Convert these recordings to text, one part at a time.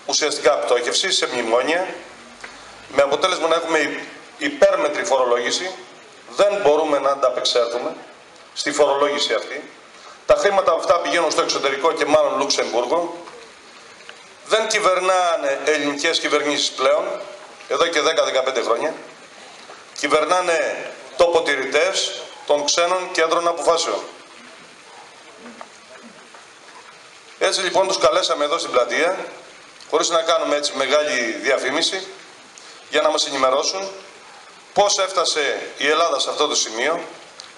ουσιαστικά πτώχευση σε μνημόνια, με αποτέλεσμα να έχουμε υπέρμετρη φορολόγηση. Δεν μπορούμε να ανταπεξέλθουμε στη φορολόγηση αυτή. Τα χρήματα αυτά πηγαίνουν στο εξωτερικό και μάλλον Λουξεμβούργο. Δεν κυβερνάνε ελληνικές κυβερνήσεις πλέον, εδώ και 10-15 χρόνια. Κυβερνάνε τοποτηρητές των ξένων κέντρων αποφάσεων. Έτσι λοιπόν τους καλέσαμε εδώ στην πλατεία, χωρίς να κάνουμε έτσι μεγάλη διαφήμιση, για να μας ενημερώσουν πώς έφτασε η Ελλάδα σε αυτό το σημείο,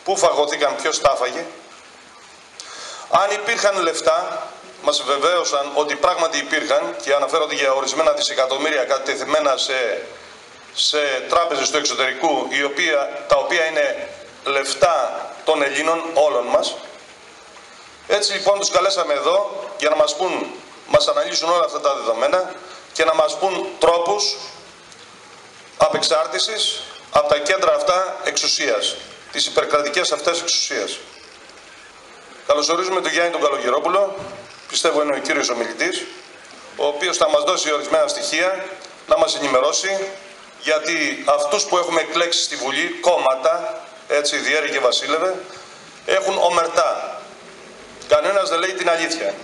πού φαγωθήκαν, ποιος τα έφαγε. Αν υπήρχαν λεφτά, μας βεβαίωσαν ότι πράγματι υπήρχαν και αναφέρονται για ορισμένα δισεκατομμύρια κατατεθειμένα σε τράπεζες του εξωτερικού, τα οποία είναι λεφτά των Ελλήνων όλων μας. Έτσι λοιπόν τους καλέσαμε εδώ για να μας αναλύσουν όλα αυτά τα δεδομένα και να μας πούν τρόπους απεξάρτησης από τα κέντρα αυτά εξουσίας, τις υπερκρατικές αυτές εξουσίας. Καλωσορίζουμε τον Γιάννη τον Καλογερόπουλο, πιστεύω είναι ο κύριος ομιλητής, ο οποίος θα μας δώσει ορισμένα στοιχεία, να μας ενημερώσει, γιατί αυτούς που έχουμε εκλέξει στη Βουλή, κόμματα, έτσι Διέρη και Βασίλευε, έχουν ομερτά. Κανένας δεν λέει την αλήθεια.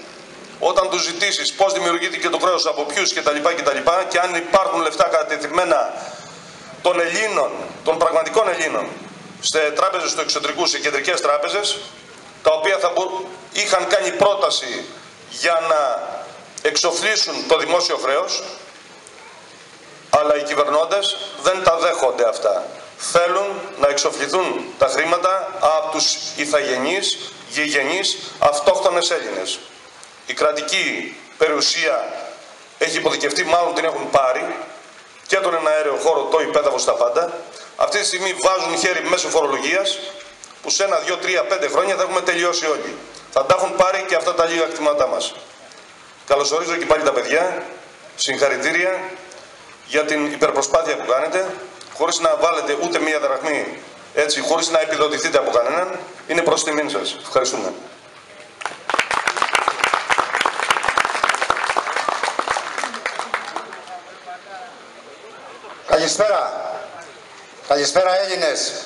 Όταν τους ζητήσεις πώς δημιουργήθηκε το κρέος, από ποιους κτλ. Και αν υπάρχουν λεφτά κατατεθειμένα των Ελλήνων, των πραγματικών Ελλήνων, σε τράπεζες του εξωτερικού, σε κεντρικές τράπεζες, τα οποία είχαν κάνει πρόταση για να εξοφλήσουν το δημόσιο χρέος, αλλά οι κυβερνώντες δεν τα δέχονται αυτά. Θέλουν να εξοφληθούν τα χρήματα από τους ηθαγενείς, γηγενείς, αυτόχθονες Έλληνες. Η κρατική περιουσία έχει υποθηκευτεί, μάλλον την έχουν πάρει, και τον εναέριο χώρο, το υπέδαφος, τα πάντα. Αυτή τη στιγμή βάζουν χέρι μέσω φορολογίας, που σε 1, 2, 3, 5 χρόνια θα έχουμε τελειώσει όλοι. Θα τα έχουν πάρει και αυτά τα λίγα κτήματά μας. Καλωσορίζω και πάλι τα παιδιά. Συγχαρητήρια για την υπερπροσπάθεια που κάνετε, χωρίς να βάλετε ούτε μία δραχμή, έτσι, χωρίς να επιδοτηθείτε από κανέναν. Είναι προς τιμήν σας. Ευχαριστούμε. Καλησπέρα. Καλησπέρα Έλληνες.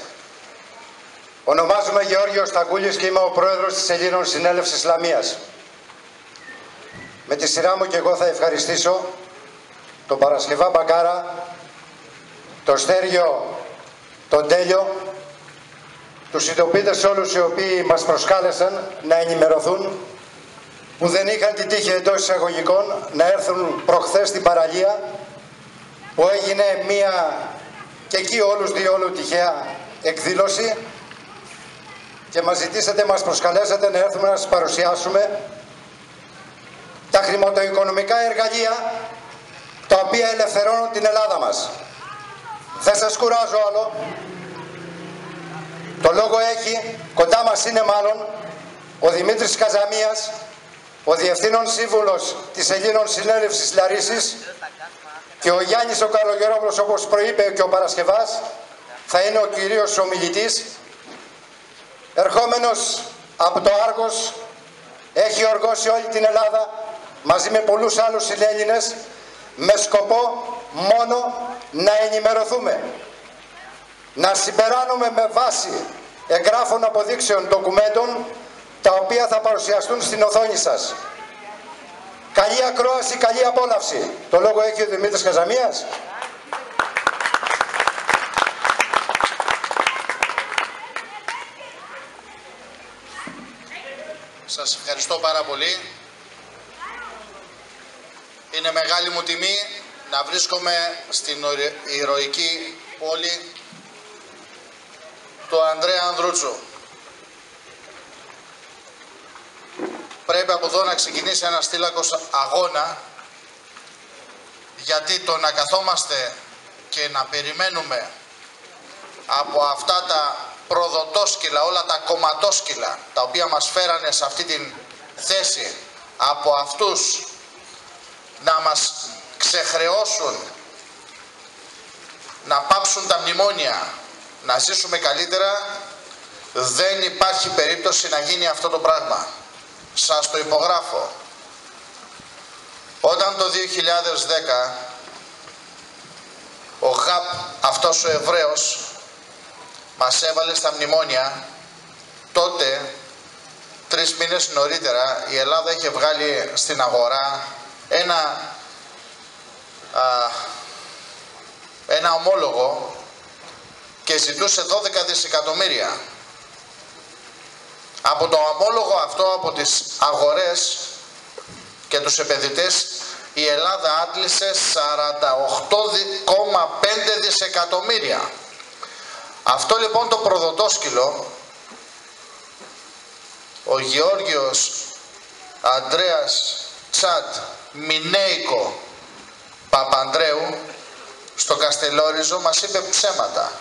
Ονομάζομαι Γεώργιος Σταγκούλης και είμαι ο πρόεδρος της Ελλήνων Συνέλευσης Λαμίας. Με τη σειρά μου και εγώ θα ευχαριστήσω τον Παρασκευά Μπακάρα, τον Στέργιο, τον Τέλειο, τους συντοπίτες όλους οι οποίοι μας προσκάλεσαν να ενημερωθούν, που δεν είχαν την τύχη εντός εισαγωγικών να έρθουν προχθές στην παραλία, που έγινε μία και εκεί όλους διόλου τυχαία εκδήλωση, και μας ζητήσατε, μας προσκαλέσατε να έρθουμε να σας παρουσιάσουμε τα χρηματοοικονομικά εργαλεία τα οποία ελευθερώνουν την Ελλάδα μας. Δεν σας κουράζω άλλο. Το λόγο έχει, κοντά μας είναι μάλλον, ο Δημήτρης Καζαμίας, ο Διευθύνων Σύμβουλος της Ελλήνων Συνέλευσης Λαρίσης, και ο Γιάννης ο Καλογερόπουλος, όπως προείπε και ο Παρασκευάς, θα είναι ο κυρίως ομιλητής. Ερχόμενος από το Άργος, έχει οργώσει όλη την Ελλάδα μαζί με πολλούς άλλους Έλληνες, με σκοπό μόνο να ενημερωθούμε, να συμπεράνουμε με βάση εγγράφων αποδείξεων ντοκουμέντων, τα οποία θα παρουσιαστούν στην οθόνη σας. Καλή ακρόαση, καλή απόλαυση. Το λόγο έχει ο Δημήτρης Καζαμίας. Σας ευχαριστώ πάρα πολύ. Είναι μεγάλη μου τιμή να βρίσκομαι στην ηρωική πόλη του Ανδρέα Ανδρούτσου. Πρέπει από εδώ να ξεκινήσει ένα στήλακος αγώνα, γιατί το να καθόμαστε και να περιμένουμε από αυτά τα προδοτόσκυλα, όλα τα κομματόσκυλα τα οποία μας φέρανε σε αυτή την θέση, από αυτούς να μας ξεχρεώσουν, να πάψουν τα μνημόνια, να ζήσουμε καλύτερα, δεν υπάρχει περίπτωση να γίνει αυτό το πράγμα. Σας το υπογράφω. Όταν όταν το 2010 ο ΓΑΠ, αυτός ο Εβραίος, μας έβαλε στα μνημόνια, τότε 3 μήνες νωρίτερα η Ελλάδα είχε βγάλει στην αγορά ένα ομόλογο και ζητούσε 12 δισεκατομμύρια. Από το ομόλογο αυτό, από τις αγορές και τους επενδυτές, η Ελλάδα άντλησε 48,5 δισεκατομμύρια. Αυτό λοιπόν το προδοτόσκυλο, ο Γεώργιος Ανδρέας Τσάτ Μινέικο Παπανδρέου στο Καστελόριζο μας είπε ψέματα.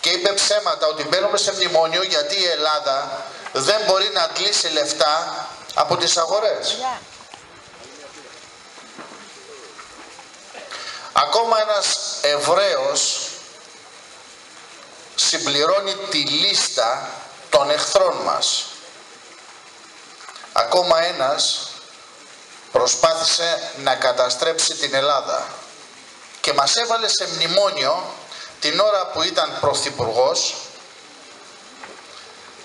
Και είπε ψέματα ότι μπαίνουμε σε μνημόνιο γιατί η Ελλάδα δεν μπορεί να αντλήσει λεφτά από τις αγορές. Ακόμα ένας Εβραίος συμπληρώνει τη λίστα των εχθρών μας. Ακόμα ένας προσπάθησε να καταστρέψει την Ελλάδα και μας έβαλε σε μνημόνιο την ώρα που ήταν πρωθυπουργός,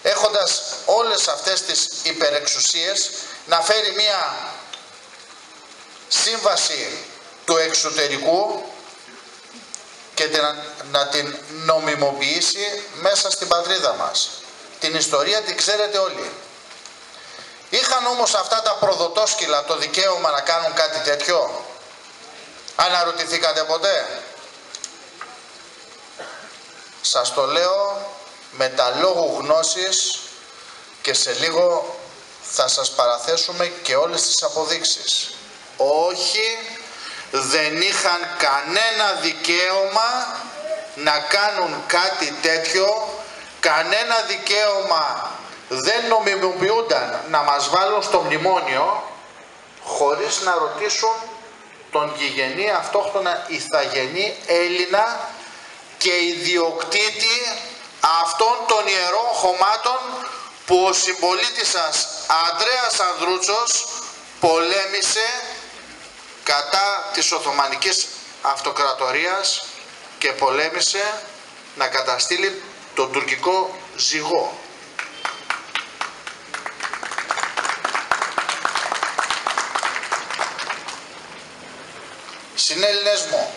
έχοντας όλες αυτές τις υπερεξουσίες, να φέρει μία σύμβαση του εξωτερικού και να την νομιμοποιήσει μέσα στην πατρίδα μας. Την ιστορία την ξέρετε όλοι. Είχαν όμως αυτά τα προδοτόσκυλα το δικαίωμα να κάνουν κάτι τέτοιο? Αναρωτηθήκατε ποτέ? Σας το λέω με τα λόγου γνώσης και σε λίγο θα σας παραθέσουμε και όλες τις αποδείξεις. Όχι, δεν είχαν κανένα δικαίωμα να κάνουν κάτι τέτοιο, κανένα δικαίωμα δεν νομιμοποιούνταν να μας βάλουν στο μνημόνιο χωρίς να ρωτήσουν τον γηγενή αυτόχθονα ηθαγενή Έλληνα και ιδιοκτήτη αυτών των ιερών χωμάτων που ο συμπολίτης σας Ανδρέας Ανδρούτσος πολέμησε κατά της Οθωμανικής Αυτοκρατορίας και πολέμησε να καταστήλει τον τουρκικό ζυγό. Συνέλληνες μου,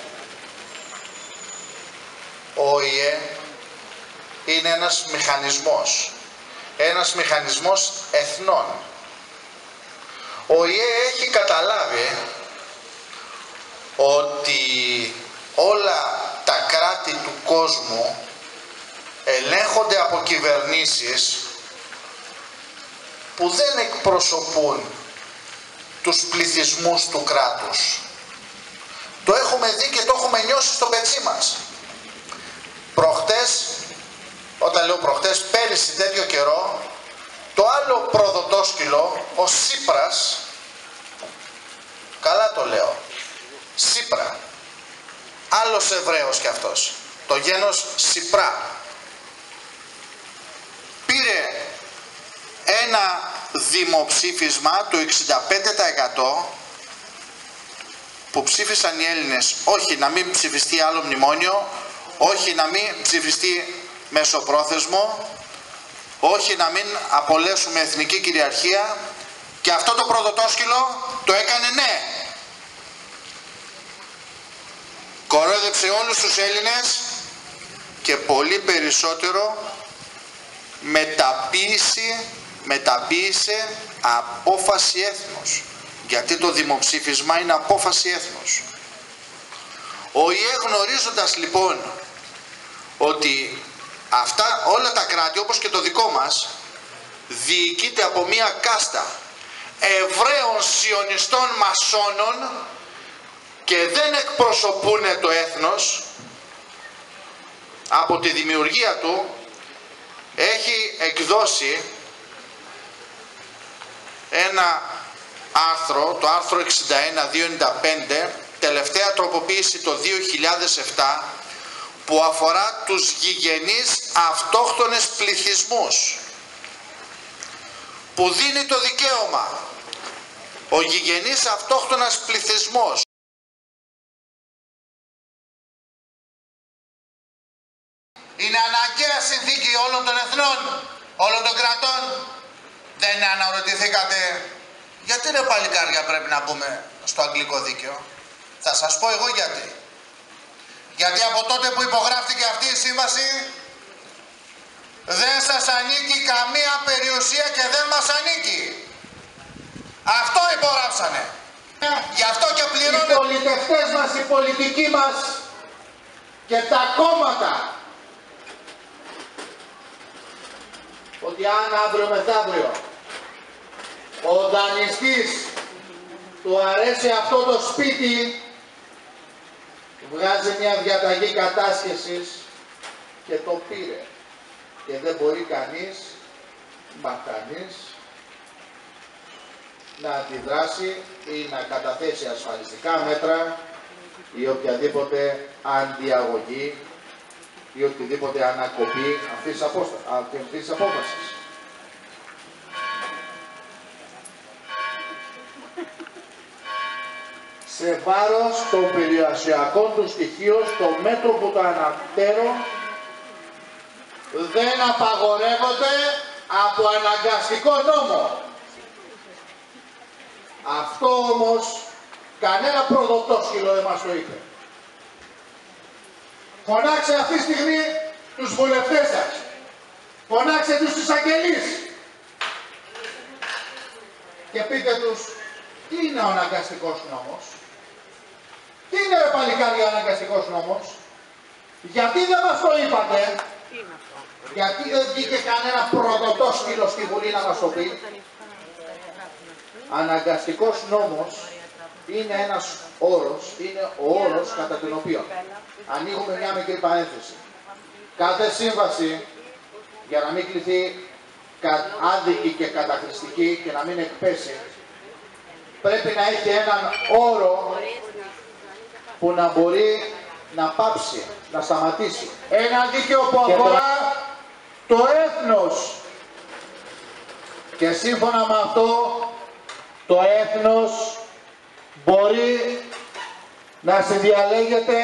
ο ΟΗΕ είναι ένας μηχανισμός εθνών. Ο ΟΗΕ έχει καταλάβει ότι όλα τα κράτη του κόσμου ελέγχονται από κυβερνήσεις που δεν εκπροσωπούν τους πληθυσμούς του κράτους. Το έχουμε δει και το έχουμε νιώσει στο πετσί μας. Προχτές, όταν λέω προχτές, πέρυσι τέτοιο καιρό, το άλλο προδοτόσκυλο, ο Σίπρας, καλά το λέω, Σίπρα, άλλος Εβραίος κι αυτός, το γένος Σιπρά, πήρε ένα δημοψήφισμα του 65% που ψήφισαν οι Έλληνες όχι να μην ψηφιστεί άλλο μνημόνιο, όχι να μην ψηφιστεί μεσοπρόθεσμο, όχι να μην απολέσουμε εθνική κυριαρχία, και αυτό το προδοτόσκυλο το έκανε ναι. Κορόιδεψε όλους τους Έλληνες και πολύ περισσότερο μεταποίησε απόφαση έθνους. Γιατί το δημοψήφισμα είναι απόφαση έθνους. Ο ΙΕ, γνωρίζοντας λοιπόν ότι όλα τα κράτη, όπως και το δικό μας, διοικείται από μία κάστα Εβραίων σιωνιστών μασόνων και δεν εκπροσωπούν το έθνος, από τη δημιουργία του έχει εκδώσει ένα άρθρο, το άρθρο 61-295, τελευταία τροποποίηση το 2007, που αφορά τους γηγενείς αυτόχθονες πληθυσμούς, που δίνει το δικαίωμα Ο γηγενής αυτόχθονας πληθυσμός είναι αναγκαία συνθήκη όλων των εθνών, όλων των κρατών. Δεν αναρωτηθήκατε γιατί ρε παλικάρια πρέπει να μπούμε στο αγγλικό δίκαιο? Θα σας πω εγώ γιατί. Γιατί από τότε που υπογράφτηκε αυτή η σύμβαση δεν σας ανήκει καμία περιουσία και δεν μας ανήκει. Αυτό υπογράψανε. Γι' αυτό και πληρώνουν οι πολιτευτές μας, οι πολιτικοί μας και τα κόμματα. Ότι αν αύριο μεθαύριο ο δανειστής του αρέσει αυτό το σπίτι, βγάζει μια διαταγή κατάσχεσης και το πήρε. Και δεν μπορεί κανείς, μα κανείς, να αντιδράσει ή να καταθέσει ασφαλιστικά μέτρα ή οποιαδήποτε αντιαγωγή ή οτιδήποτε ανακοπή αυτής της απόφασης. Σε βάρος των περιουσιακών του στοιχείων, στο μέτρο που το αναφέρω, δεν απαγορεύονται από αναγκαστικό νόμο. Αυτό όμως κανένα προδοτόσκυλο δεν μας το είπε. Φωνάξε αυτή τη στιγμή τους βουλευτές σας. Φωνάξε τους εισαγγελείς. Και πείτε τους τι είναι ο αναγκαστικός νόμος. Τι είναι ρε παλικάρια ο αναγκαστικός νόμος. Γιατί δεν μας το είπατε. Γιατί δεν βγήκε κανένα προδοτόσκυλο στη Βουλή να μας το πει. Αναγκαστικός νόμος είναι ένας όρος, είναι ο όρος κατά τον οποίο ανοίγουμε μια μικρή παρένθεση. Κάθε σύμβαση, για να μην κληθεί άδικη και καταχρηστική και να μην εκπέσει, πρέπει να έχει έναν όρο που να μπορεί να πάψει, να σταματήσει. Ένα δίκαιο που αφορά το έθνος. Και σύμφωνα με αυτό, το έθνος μπορεί να συνδιαλέγεται,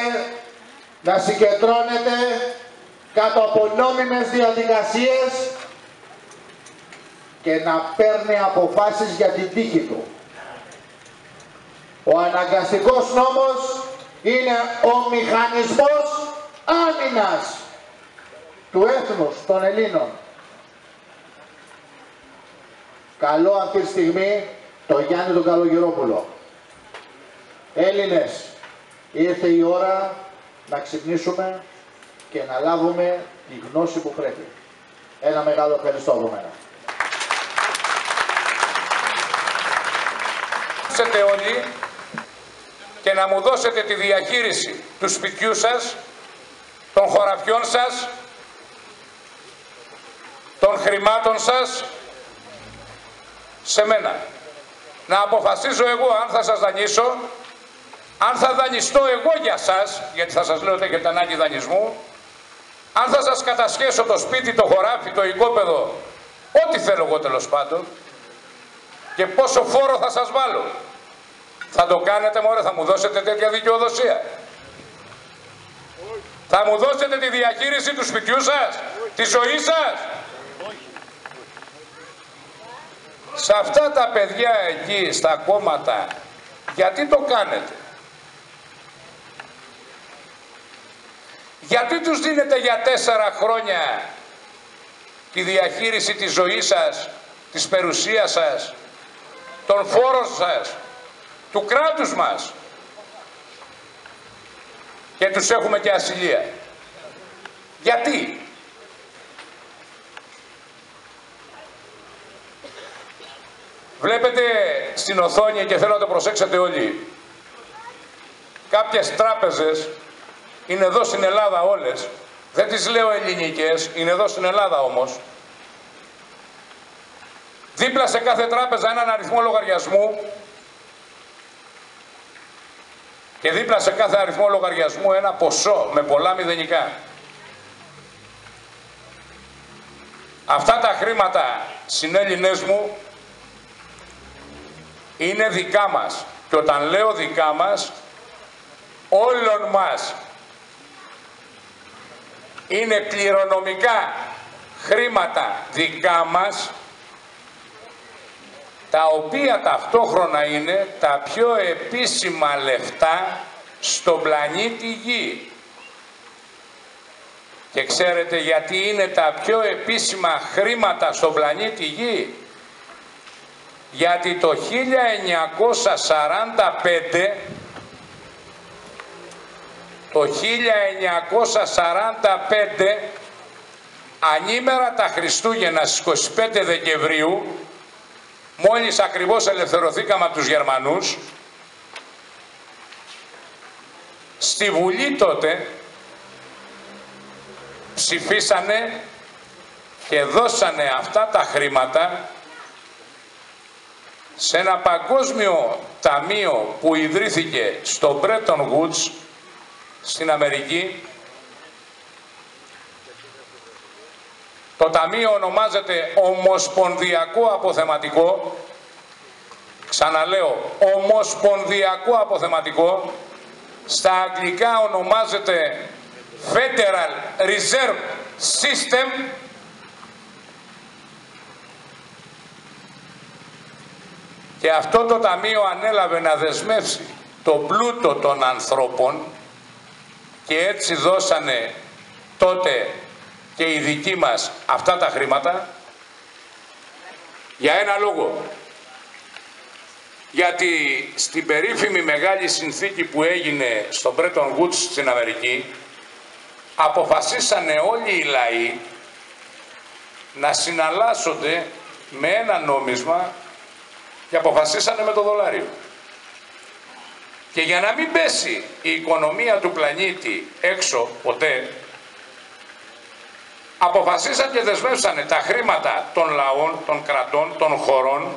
να συγκεντρώνεται κάτω από νόμιμες διαδικασίες και να παίρνει αποφάσεις για την τύχη του. Ο αναγκαστικός νόμος είναι ο μηχανισμός άμυνας του έθνους των Ελλήνων. Καλώ αυτή τη στιγμή το Γιάννη τον Καλογερόπουλο. Έλληνες, ήρθε η ώρα να ξυπνήσουμε και να λάβουμε τη γνώση που πρέπει. Ένα μεγάλο ευχαριστώ από μένα. Όλοι και να μου δώσετε τη διαχείριση του σπιτιού σας, των χωραφιών σας, των χρημάτων σας σε μένα. Να αποφασίζω εγώ αν θα σας δανείσω, αν θα δανειστώ εγώ για σας, γιατί θα σας λέω ότι έχετε ανάγκη δανεισμού, αν θα σας κατασχέσω το σπίτι, το χωράφι, το οικόπεδο, ό,τι θέλω εγώ τέλος πάντων, και πόσο φόρο θα σας βάλω. Θα το κάνετε μωρέ, θα μου δώσετε τέτοια δικαιοδοσία. Θα μου δώσετε τη διαχείριση του σπιτιού σας, τη ζωή σας. Σε αυτά τα παιδιά εκεί, στα κόμματα, γιατί το κάνετε. Γιατί τους δίνετε για 4 χρόνια τη διαχείριση της ζωής σας, της περιουσίας σας, των φόρων σας, του κράτους μας και τους έχουμε και ασυλία. Γιατί. Βλέπετε στην οθόνη και θέλω να το προσέξετε όλοι. Κάποιες τράπεζες είναι εδώ στην Ελλάδα όλες. Δεν τις λέω ελληνικές, είναι εδώ στην Ελλάδα όμως. Δίπλα σε κάθε τράπεζα έναν αριθμό λογαριασμού και δίπλα σε κάθε αριθμό λογαριασμού ένα ποσό με πολλά μηδενικά. Αυτά τα χρήματα, συνέλληνες μου, είναι δικά μας. Και όταν λέω δικά μας, όλων μας. Είναι κληρονομικά χρήματα δικά μας, τα οποία ταυτόχρονα είναι τα πιο επίσημα λεφτά στον πλανήτη Γη. Και ξέρετε γιατί είναι τα πιο επίσημα χρήματα στον πλανήτη Γη? Γιατί το 1945, ανήμερα τα Χριστούγεννα στις 25 Δεκεμβρίου, μόλις ακριβώς ελευθερωθήκαμε από τους Γερμανούς, στη Βουλή τότε ψηφίσανε και δώσανε αυτά τα χρήματα σε ένα παγκόσμιο ταμείο που ιδρύθηκε στο Bretton Woods στην Αμερική. Το ταμείο ονομάζεται Ομοσπονδιακό Αποθεματικό. Ξαναλέω, Ομοσπονδιακό Αποθεματικό. Στα αγγλικά ονομάζεται Federal Reserve System. Και αυτό το ταμείο ανέλαβε να δεσμεύσει τον πλούτο των ανθρώπων και έτσι δώσανε τότε και οι δικοί μας αυτά τα χρήματα για ένα λόγο. Γιατί στην περίφημη μεγάλη συνθήκη που έγινε στο Bretton Woods στην Αμερική, αποφασίσανε όλοι οι λαοί να συναλλάσσονται με ένα νόμισμα και αποφασίσανε με το δολάριο. Και για να μην πέσει η οικονομία του πλανήτη έξω ποτέ, αποφασίσαν και δεσμεύσανε τα χρήματα των λαών, των κρατών, των χωρών,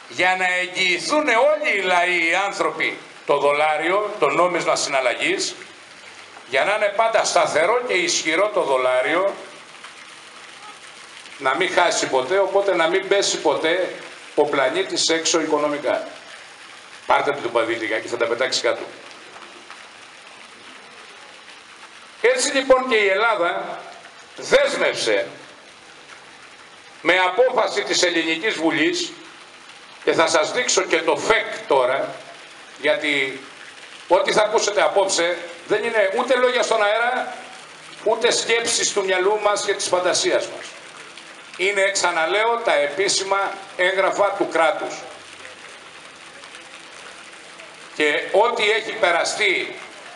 για να εγγυηθούν όλοι οι λαοί, οι άνθρωποι, το δολάριο, το νόμισμα συναλλαγής, για να είναι πάντα σταθερό και ισχυρό το δολάριο, να μην χάσει ποτέ, οπότε να μην πέσει ποτέ ο πλανήτης έξω οικονομικά. Πάρτε του παδίτικα και θα τα πετάξει κάτω. Έτσι λοιπόν και η Ελλάδα δέσμευσε με απόφαση της Ελληνικής Βουλής, και θα σας δείξω και το ΦΕΚ τώρα, γιατί ό,τι θα ακούσετε απόψε δεν είναι ούτε λόγια στον αέρα, ούτε σκέψεις του μυαλού μας και της φαντασίας μας. Είναι, ξαναλέω, τα επίσημα έγγραφα του κράτους. Και ό,τι έχει περαστεί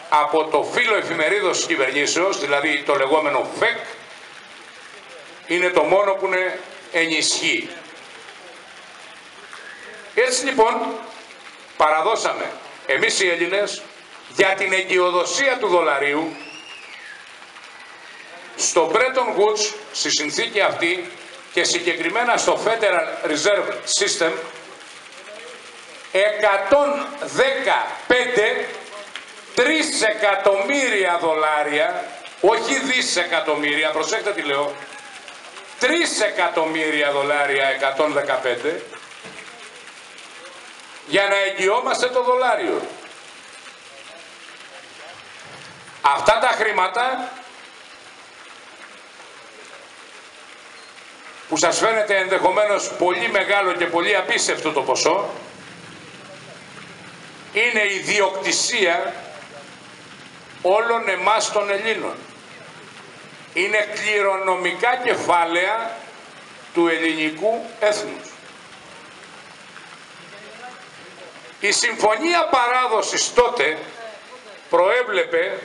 από το φύλλο εφημερίδος της κυβερνήσεως, δηλαδή το λεγόμενο ΦΕΚ, είναι το μόνο που είναι ενισχύει. Έτσι λοιπόν παραδώσαμε εμείς οι Έλληνες για την εγκυοδοσία του δολαρίου στο Bretton Woods, στη συνθήκη αυτή και συγκεκριμένα στο Federal Reserve System, 115 τρισεκατομμύρια δολάρια, όχι δισεκατομμύρια, προσέξτε τι λέω, 3 εκατομμύρια δολάρια 115, για να εγγυόμαστε το δολάριο. Αυτά τα χρήματα που σας φαίνεται ενδεχομένως πολύ μεγάλο και πολύ απίστευτο το ποσό, είναι η ιδιοκτησία όλων εμάς των Ελλήνων. Είναι κληρονομικά κεφάλαια του ελληνικού έθνους. Η συμφωνία παράδοσης τότε προέβλεπε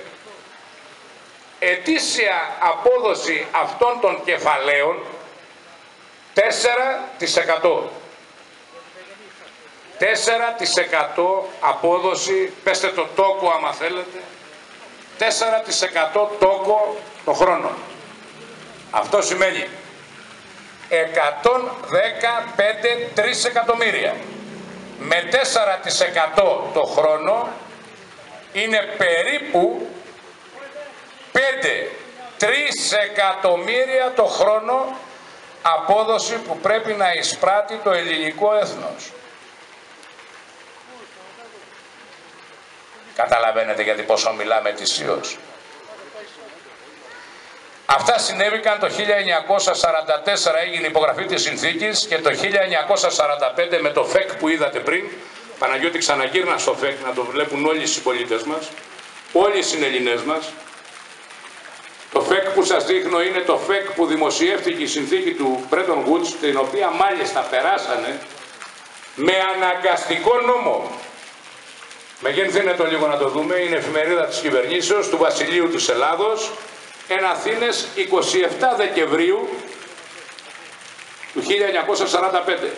ετήσια απόδοση αυτών των κεφαλαίων 4%. 4% απόδοση, πέστε το τόκο άμα θέλετε, 4% τόκο το χρόνο. Αυτό σημαίνει 115 τρισεκατομμύρια. Με 4% το χρόνο είναι περίπου 5 τρισεκατομμύρια το χρόνο απόδοση που πρέπει να εισπράττει το ελληνικό έθνος. Καταλαβαίνετε γιατί πόσο μιλάμε ετησίως. Αυτά συνέβηκαν το 1944, έγινε η υπογραφή της συνθήκης, και το 1945 με το ΦΕΚ που είδατε πριν. Παναγιώτη, ξαναγύρνα στο ΦΕΚ να το βλέπουν όλοι οι συμπολίτες μας, όλοι οι συνελληνές μας. Το ΦΕΚ που σας δείχνω είναι το ΦΕΚ που δημοσιεύτηκε η συνθήκη του Bretton Woods, την οποία μάλιστα περάσανε με αναγκαστικό νόμο. Μεγενθύνε το λίγο να το δούμε, είναι εφημερίδα της κυβερνήσεως του Βασιλείου της Ελλάδος, εν Αθήνες, 27 Δεκεμβρίου του 1945.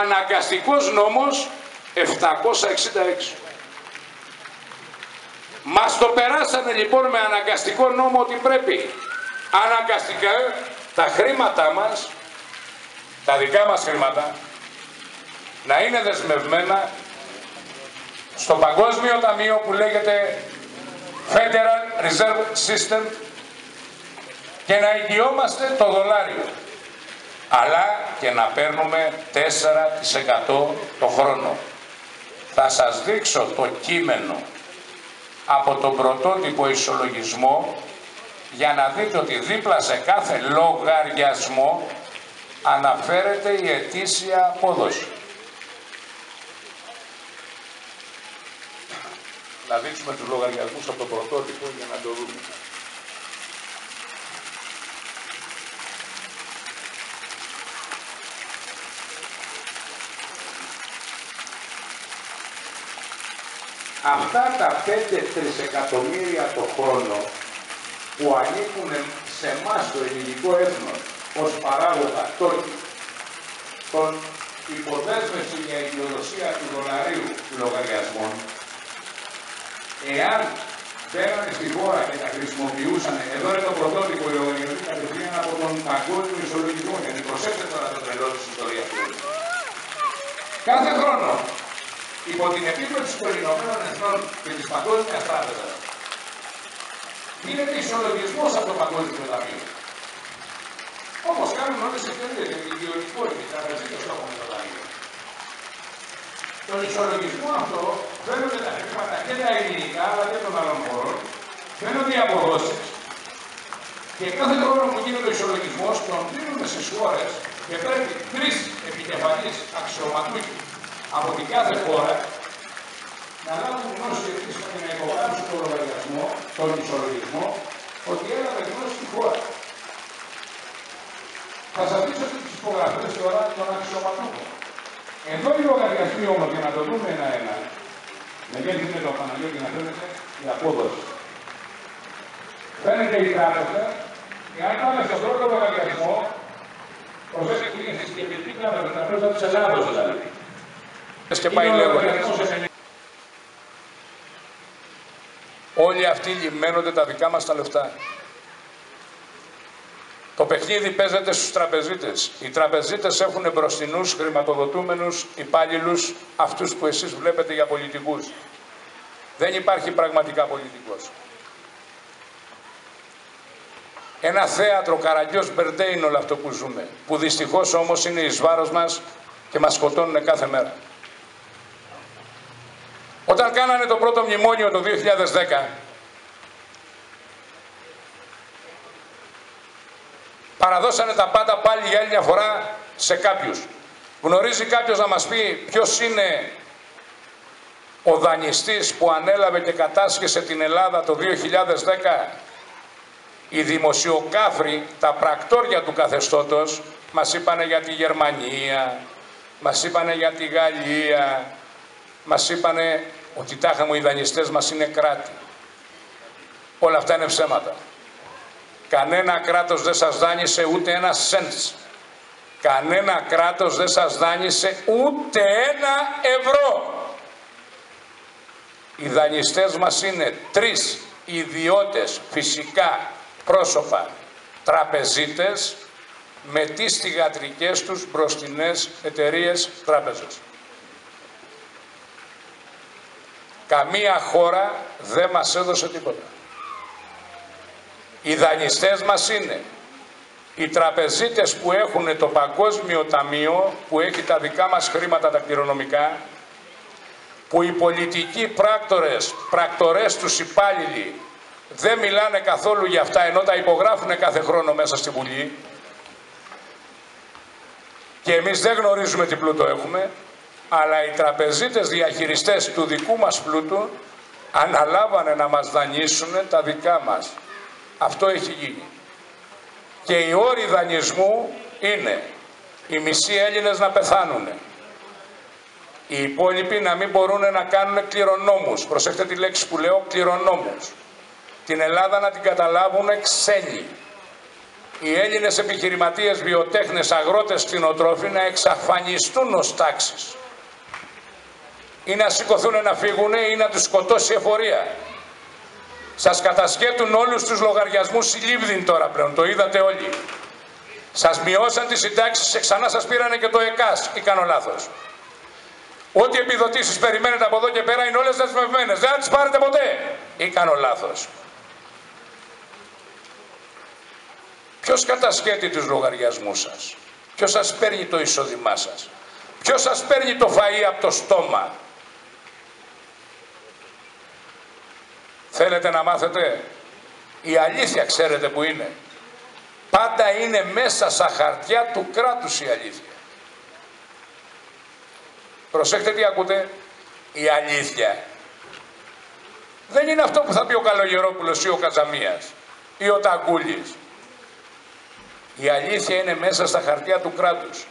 Αναγκαστικός νόμος 766. Μας το περάσανε λοιπόν με αναγκαστικό νόμο ότι πρέπει αναγκαστικά τα χρήματά μας, τα δικά μας χρήματα, να είναι δεσμευμένα στο Παγκόσμιο Ταμείο που λέγεται Federal Reserve System και να εγγυόμαστε το δολάριο, αλλά και να παίρνουμε 4% το χρόνο. Θα σας δείξω το κείμενο από τον πρωτότυπο ισολογισμό για να δείτε ότι δίπλα σε κάθε λογαριασμό αναφέρεται η ετήσια απόδοση. Να δείξουμε τους λογαριασμούς από το πρωτότυπο για να το δούμε. Αυτά τα 5 τρισεκατομμύρια το χρόνο που ανήκουν σε εμάς το ελληνικό έθνος ως παράγωγα τόκι, τον υποδέσμευση για ιδιοδοσία του δολαρίου λογαριασμών, εάν πέρανε στη χώρα και τα χρησιμοποιούσαν, εδώ είναι το πρωτότυπο η λογαριασμή κατευθείαν από τον παγκόσμιο ισολογισμό, γιατί προσέξτε τώρα το τρελό της ιστορίας του. Κάθε χρόνο, υπό την επίβλεψη των Ηνωμένων Εθνών και της Παγκόσμιας Τράπεζας, γίνεται ισολογισμός από το Παγκόσμιο Ταμείο. Όπως κάνουν όλες τις εταιρείες, γιατί οι ιδιωτικοί και οι τραπεζίτες το έχουν το Ταμείο. Τον ισολογισμό αυτό φαίνονται τα χρήματα και τα ελληνικά, αλλά και των άλλων χωρών, φαίνονται οι αποδόσεις. Και κάθε χρόνο που γίνεται ο ισολογισμός, τον δίνουμε στις χώρες και πρέπει 3 επικεφαλείς αξιωματούχοι από την κάθε χώρα να λάβουν γνώση επίσημα και να υπογράψουν τον λογαριασμό, τον ισολογισμό, ότι έλαβε γνώση στη χώρα. Θα σας δείξω τις υπογραφές τώρα των αξιωματούχων. Εδώ οι λογαριασμοί όμως, για να το δούμε ένα-ένα, με γέννησε το Παναγιώτη να φαίνεται η απόδοση. Φαίνεται η τράπεζα, και αν πάμε στον πρώτο λογαριασμό, προσέξτε που είναι στην Κεντρική Τράπεζα της Ελλάδος δηλαδή. Και πάει λέγοντας. Όλοι αυτοί λυμμένονται τα δικά μας τα λεφτά. Το παιχνίδι παίζεται στους τραπεζίτες. Οι τραπεζίτες έχουν μπροστινούς χρηματοδοτούμενους υπάλληλους, αυτούς που εσείς βλέπετε για πολιτικούς. Δεν υπάρχει πραγματικά πολιτικός. Ένα θέατρο Καραγκιός Μπερντέ είναι όλο αυτό που ζούμε, που δυστυχώς όμως είναι εις βάρος μας και μας σκοτώνουν κάθε μέρα. Όταν κάνανε το πρώτο μνημόνιο το 2010, παραδώσανε τα πάντα πάλι για άλλη μια φορά σε κάποιους. Γνωρίζει κάποιος να μας πει ποιος είναι ο δανειστής που ανέλαβε και κατάσχεσε την Ελλάδα το 2010? Οι δημοσιοκάφροι, τα πρακτόρια του καθεστώτος, μας είπανε για τη Γερμανία, μας είπανε για τη Γαλλία, μας είπανε ότι τάχα μου οι δανειστές μας είναι κράτη. Όλα αυτά είναι ψέματα. Κανένα κράτος δεν σας δάνεισε ούτε ένα σέντς. Κανένα κράτος δεν σας δάνεισε ούτε ένα ευρώ. Οι δανειστές μας είναι 3 ιδιώτες, φυσικά πρόσωπα, τραπεζίτες, με τις θυγατρικές τους μπροστινές εταιρείες τράπεζες. Καμία χώρα δεν μας έδωσε τίποτα. Οι δανειστές μας είναι οι τραπεζίτες που έχουν το Παγκόσμιο Ταμείο, που έχει τα δικά μας χρήματα τα κληρονομικά, που οι πολιτικοί πρακτορές τους υπάλληλοι δεν μιλάνε καθόλου για αυτά, ενώ τα υπογράφουν κάθε χρόνο μέσα στη Βουλή, και εμείς δεν γνωρίζουμε τι πλούτο έχουμε, αλλά οι τραπεζίτες διαχειριστές του δικού μας πλούτου αναλάβανε να μας δανείσουν τα δικά μας. Αυτό έχει γίνει. Και οι όροι δανεισμού είναι οι μισοί Έλληνες να πεθάνουν, οι υπόλοιποι να μην μπορούν να κάνουν κληρονόμους. Προσέχτε τη λέξη που λέω, κληρονόμους. Την Ελλάδα να την καταλάβουν ξένοι. Οι Έλληνες επιχειρηματίες, βιοτέχνες, αγρότες, κτηνοτρόφοι να εξαφανιστούν ως τάξεις. Ή να σηκωθούν να φύγουν ή να τους σκοτώσει η εφορία. Σας κατασκέτουν όλους τους λογαριασμούς η Λίβδιν τώρα πλέον, το είδατε όλοι. Σας μειώσαν τις συντάξεις και ξανά σας πήρανε και το ΕΚΑΣ, ή κάνω λάθος? Ό,τι επιδοτήσεις περιμένετε από εδώ και πέρα είναι όλες δεσμευμένες, δεν θα τις πάρετε ποτέ, ή κάνω λάθος? Ποιος κατασκέτει τους λογαριασμούς σας? Ποιος σας παίρνει το εισόδημά σας? Ποιος σας παίρνει το φαΐ από το στόμα? Θέλετε να μάθετε? Η αλήθεια ξέρετε που είναι? Πάντα είναι μέσα στα χαρτιά του κράτους η αλήθεια. Προσέχτε τι ακούτε. Η αλήθεια δεν είναι αυτό που θα πει ο Καλογερόπουλος ή ο Καζαμίας ή ο Ταγκούλης. Η αλήθεια είναι μέσα στα χαρτιά του κράτους.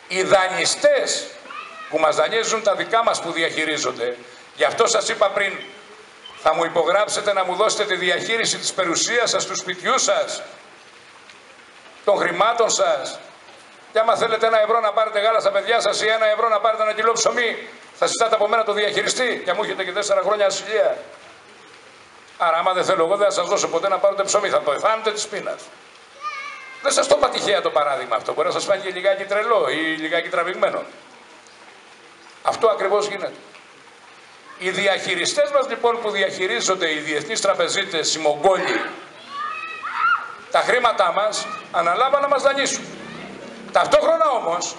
Οι δανειστές που μας δανείζουν τα δικά μας που διαχειρίζονται, γι' αυτό σας είπα πριν, θα μου υπογράψετε να μου δώσετε τη διαχείριση της περιουσίας σας, του σπιτιού σας, των χρημάτων σας. Και άμα θέλετε 1 ευρώ να πάρετε γάλα στα παιδιά σας ή 1 ευρώ να πάρετε 1 κιλό ψωμί, θα ζητάτε από μένα το διαχειριστή και μου έχετε και 4 χρόνια ασυλία. Άρα άμα δεν θέλω εγώ δεν θα σας δώσω ποτέ να πάρετε ψωμί, θα πεθάνετε της πείνας. Δεν σας το είπα τυχαία το παράδειγμα αυτό, μπορεί να σας φάνηκε λιγάκι τρελό ή λιγάκι τραβηγμένο. Αυτό ακριβώς γίνεται. Οι διαχειριστές μας λοιπόν που διαχειρίζονται, οι διεθνείς τραπεζίτες, οι Μογγόλοι, τα χρήματά μας αναλάβαν να μας δανείσουν. Ταυτόχρονα όμως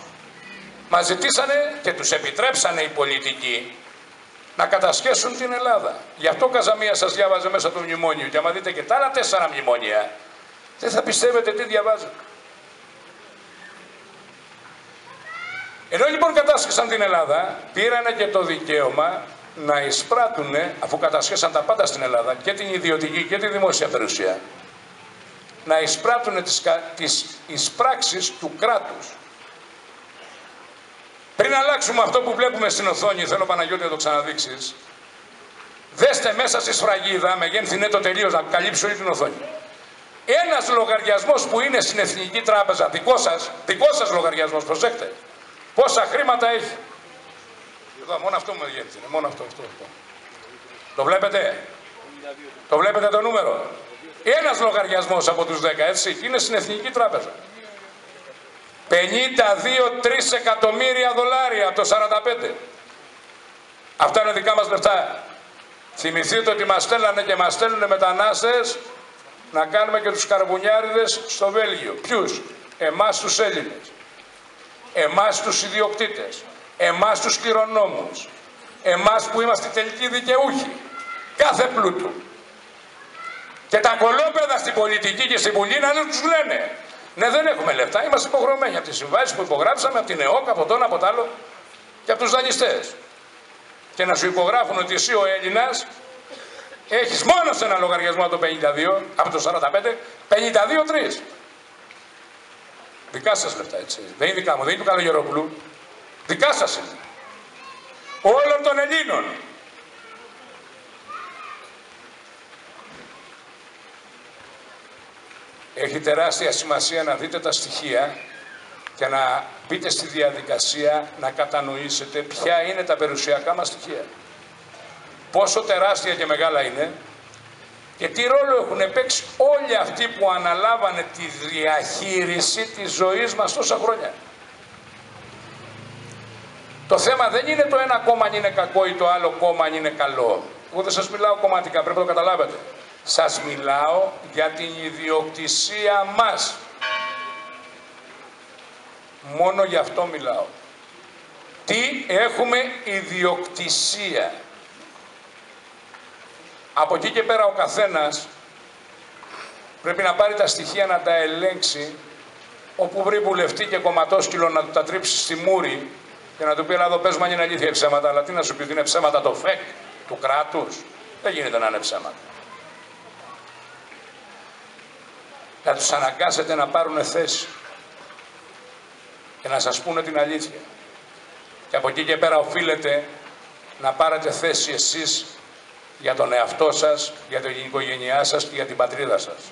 μας ζητήσανε και τους επιτρέψανε οι πολιτικοί να κατασχέσουν την Ελλάδα. Γι' αυτό ο Καζαμίας σας διάβαζε μέσα το μνημόνιο και άμα δείτε και τα άλλα 4 μνημόνια, δεν θα πιστεύετε τι διαβάζετε. Ενώ λοιπόν κατάσχεσαν την Ελλάδα, πήρανε και το δικαίωμα να εισπράττουν, αφού κατασχέσαν τα πάντα στην Ελλάδα, και την ιδιωτική και τη δημόσια περιουσία, να εισπράττουν τις εισπράξεις του κράτους. Πριν αλλάξουμε αυτό που βλέπουμε στην οθόνη, θέλω Παναγιώτη να το ξαναδείξεις, δέστε μέσα στη σφραγίδα, μεγένθηνε το τελείως, να καλύψει όλη την οθόνη. Ένας λογαριασμός που είναι στην Εθνική Τράπεζα, δικό σας λογαριασμός, προσέξτε, πόσα χρήματα έχει. Εδώ, μόνο αυτό μου μεγένθηνε, μόνο αυτό. Το βλέπετε? Το βλέπετε το νούμερο? Ένας λογαριασμός από τους 10, έτσι, είναι στην Εθνική Τράπεζα. 52-3 εκατομμύρια δολάρια το 45. Αυτά είναι δικά μας λεφτά. Θυμηθείτε ότι μας στέλνανε και μας στέλνουν μετανάστες να κάνουμε και τους καρβουνιάριδες στο Βέλγιο. Ποιους? Εμάς τους Έλληνες. Εμάς τους ιδιοκτήτες. Εμάς τους κληρονόμους. Εμάς που είμαστε τελικοί δικαιούχοι κάθε πλούτου. Και τα κολόπεδα στην πολιτική και στην Βουλή να τους λένε, ναι, δεν έχουμε λεφτά, είμαστε υποχρεωμένοι από τις συμβάσεις που υπογράψαμε, από την ΕΟΚ, από τον, από τ' άλλο και από τους δανειστές. Και να σου υπογράφουν ότι εσύ ο Έλληνας έχεις μόνο σε ένα λογαριασμό από το 52, από το 45, 52-3. Δικά σας λεφτά, έτσι. Δεν είναι δικά μου, δεν είναι του Καλογερόπουλου. Δικά σας είναι. Όλων των Ελλήνων. Έχει τεράστια σημασία να δείτε τα στοιχεία και να μπείτε στη διαδικασία να κατανοήσετε ποια είναι τα περιουσιακά μας στοιχεία. Πόσο τεράστια και μεγάλα είναι και τι ρόλο έχουν παίξει όλοι αυτοί που αναλάβανε τη διαχείριση της ζωής μας τόσα χρόνια. Το θέμα δεν είναι το ένα κόμμα αν είναι κακό ή το άλλο κόμμα αν είναι καλό. Εγώ δεν σας μιλάω κομματικά, πρέπει να το καταλάβετε. Σας μιλάω για την ιδιοκτησία μας. Μόνο γι' αυτό μιλάω. Τι έχουμε? Ιδιοκτησία. Από εκεί και πέρα ο καθένας πρέπει να πάρει τα στοιχεία να τα ελέγξει, όπου βρει βουλευτή και κομματόσκυλο να του τα τρίψει στη μούρη και να του πει: «Εδώ πες μου αν είναι αλήθεια ψέματα», αλλά τι να σου πει, ότι είναι ψέματα το ΦΕΚ του κράτους? Δεν γίνεται να είναι ψέματα. Να τους αναγκάσετε να πάρουν θέση και να σας πούνε την αλήθεια. Και από εκεί και πέρα οφείλετε να πάρετε θέση εσείς για τον εαυτό σας, για την οικογένειά σας και για την πατρίδα σας.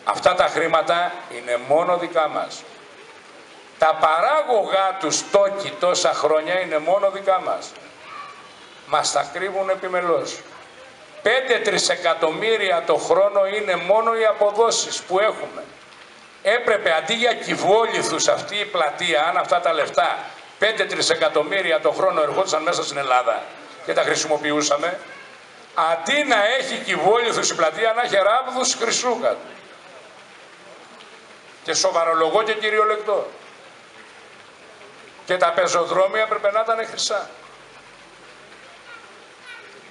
Αυτά τα χρήματα είναι μόνο δικά μας. Τα παράγωγά του στόκι τόσα χρόνια είναι μόνο δικά μας. Μας τα κρύβουν επιμελώς. 5 τρισεκατομμύρια το χρόνο είναι μόνο οι αποδόσεις που έχουμε. Έπρεπε αντί για κυβόληθους αυτή η πλατεία, αν αυτά τα λεφτά 5 τρισεκατομμύρια το χρόνο ερχόντουσαν μέσα στην Ελλάδα και τα χρησιμοποιούσαμε, αντί να έχει κυβόληθους η πλατεία, να έχει ράβδους χρυσού κάτω. Και σοβαρολογώ και κυριολεκτό. Και τα πεζοδρόμια πρέπει να ήταν χρυσά.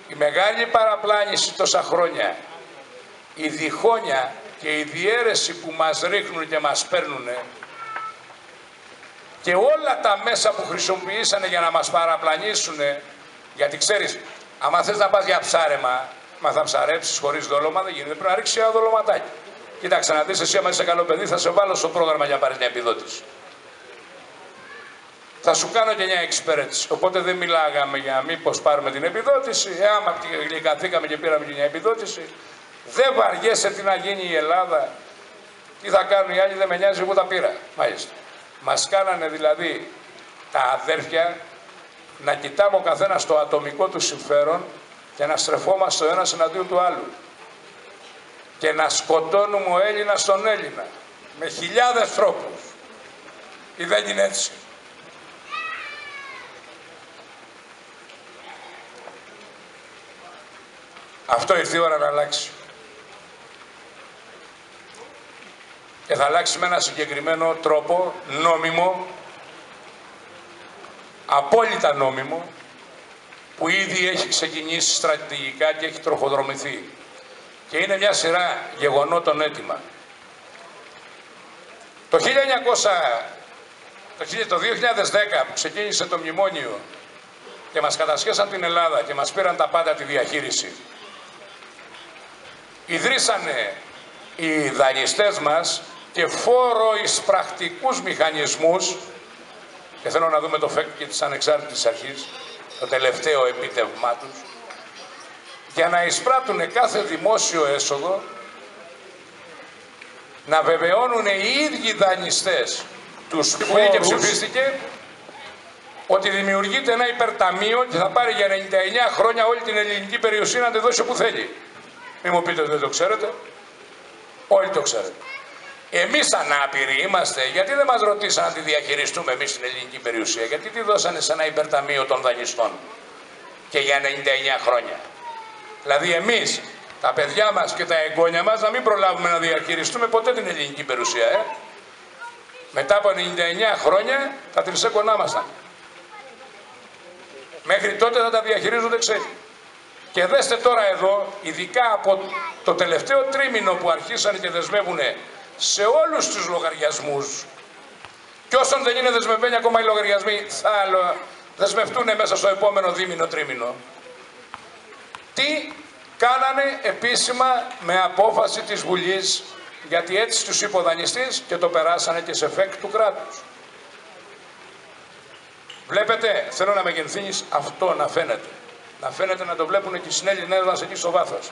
Η μεγάλη παραπλάνηση τόσα χρόνια, η διχόνια και η διαίρεση που μας ρίχνουν και μας παίρνουν και όλα τα μέσα που χρησιμοποιήσανε για να μας παραπλανήσουν, γιατί ξέρεις, άμα θες να πας για ψάρεμα, μα θα ψαρέψεις χωρίς δόλωμα, δεν γίνεται, πρέπει να ρίξεις ένα δολωματάκι. Κοίταξε να δεις, εσύ άμα είσαι καλό παιδί θα σε βάλω στο πρόγραμμα για να πάρεις μια επιδότηση. Θα σου κάνω και μια εξυπηρέτηση. Οπότε δεν μιλάγαμε για μήπως πάρουμε την επιδότηση. Άμα γλυκαθήκαμε και πήραμε και μια επιδότηση, δεν βαριέσαι τι να γίνει η Ελλάδα. Τι θα κάνουν οι άλλοι, δεν με νοιάζει, εγώ τα πήρα. Μάλιστα. Μας κάνανε δηλαδή τα αδέρφια να κοιτάμε ο καθένας το ατομικό του συμφέρον και να στρεφόμαστε ο ένας εναντίον του άλλου. Και να σκοτώνουμε ο Έλληνας τον Έλληνα. Με χιλιάδες τρόπους. Ή δεν είναι έτσι? Αυτό ήρθε η ώρα να αλλάξει. Και θα αλλάξει με ένα συγκεκριμένο τρόπο, νόμιμο, απόλυτα νόμιμο, που ήδη έχει ξεκινήσει στρατηγικά και έχει τροχοδρομηθεί. Και είναι μια σειρά γεγονότων έτοιμα. Το 2010 που ξεκίνησε το μνημόνιο και μας κατασχέσαν την Ελλάδα και μας πήραν τα πάντα τη διαχείριση, ιδρύσανε οι δανειστές μας και φόρο εις πρακτικούς μηχανισμούς, και θέλω να δούμε το ΦΕΚ και της Ανεξάρτητης Αρχής, το τελευταίο επίτευγμά τους, για να εισπράττουν κάθε δημόσιο έσοδο, να βεβαιώνουν οι ίδιοι δανειστές τους που και ψηφίστηκε ότι δημιουργείται ένα υπερταμείο και θα πάρει για 99 χρόνια όλη την ελληνική περιουσία να τη δώσει όπου θέλει. Μην μου πείτε ότι δεν το ξέρετε. Όλοι το ξέρετε. Εμείς ανάπηροι είμαστε, γιατί δεν μας ρωτήσαν να τη διαχειριστούμε εμείς την ελληνική περιουσία? Γιατί τη δώσανε σε ένα υπερταμείο των δανειστών και για 99 χρόνια? Δηλαδή εμείς, τα παιδιά μας και τα εγγόνια μας, να μην προλάβουμε να διαχειριστούμε ποτέ την ελληνική περιουσία. Μετά από 99 χρόνια τα τρισέκονάμασταν. Μέχρι τότε θα τα διαχειρίζονται ξένοι. Και δέστε τώρα εδώ, ειδικά από το τελευταίο τρίμηνο που αρχίσανε και δεσμεύουν σε όλους τους λογαριασμούς, και όσων δεν είναι δεσμευμένοι ακόμα οι λογαριασμοί θα δεσμευτούν μέσα στο επόμενο δίμηνο τρίμηνο. Τι κάνανε επίσημα με απόφαση της Βουλής, γιατί έτσι τους είπε ο δανειστής και το περάσανε και σε ΦΕΚ του κράτους. Βλέπετε, θέλω να μεγενθύνεις αυτό να φαίνεται. Να φαίνεται, να το βλέπουν και οι συνέλληνες μας εκεί στο βάθος.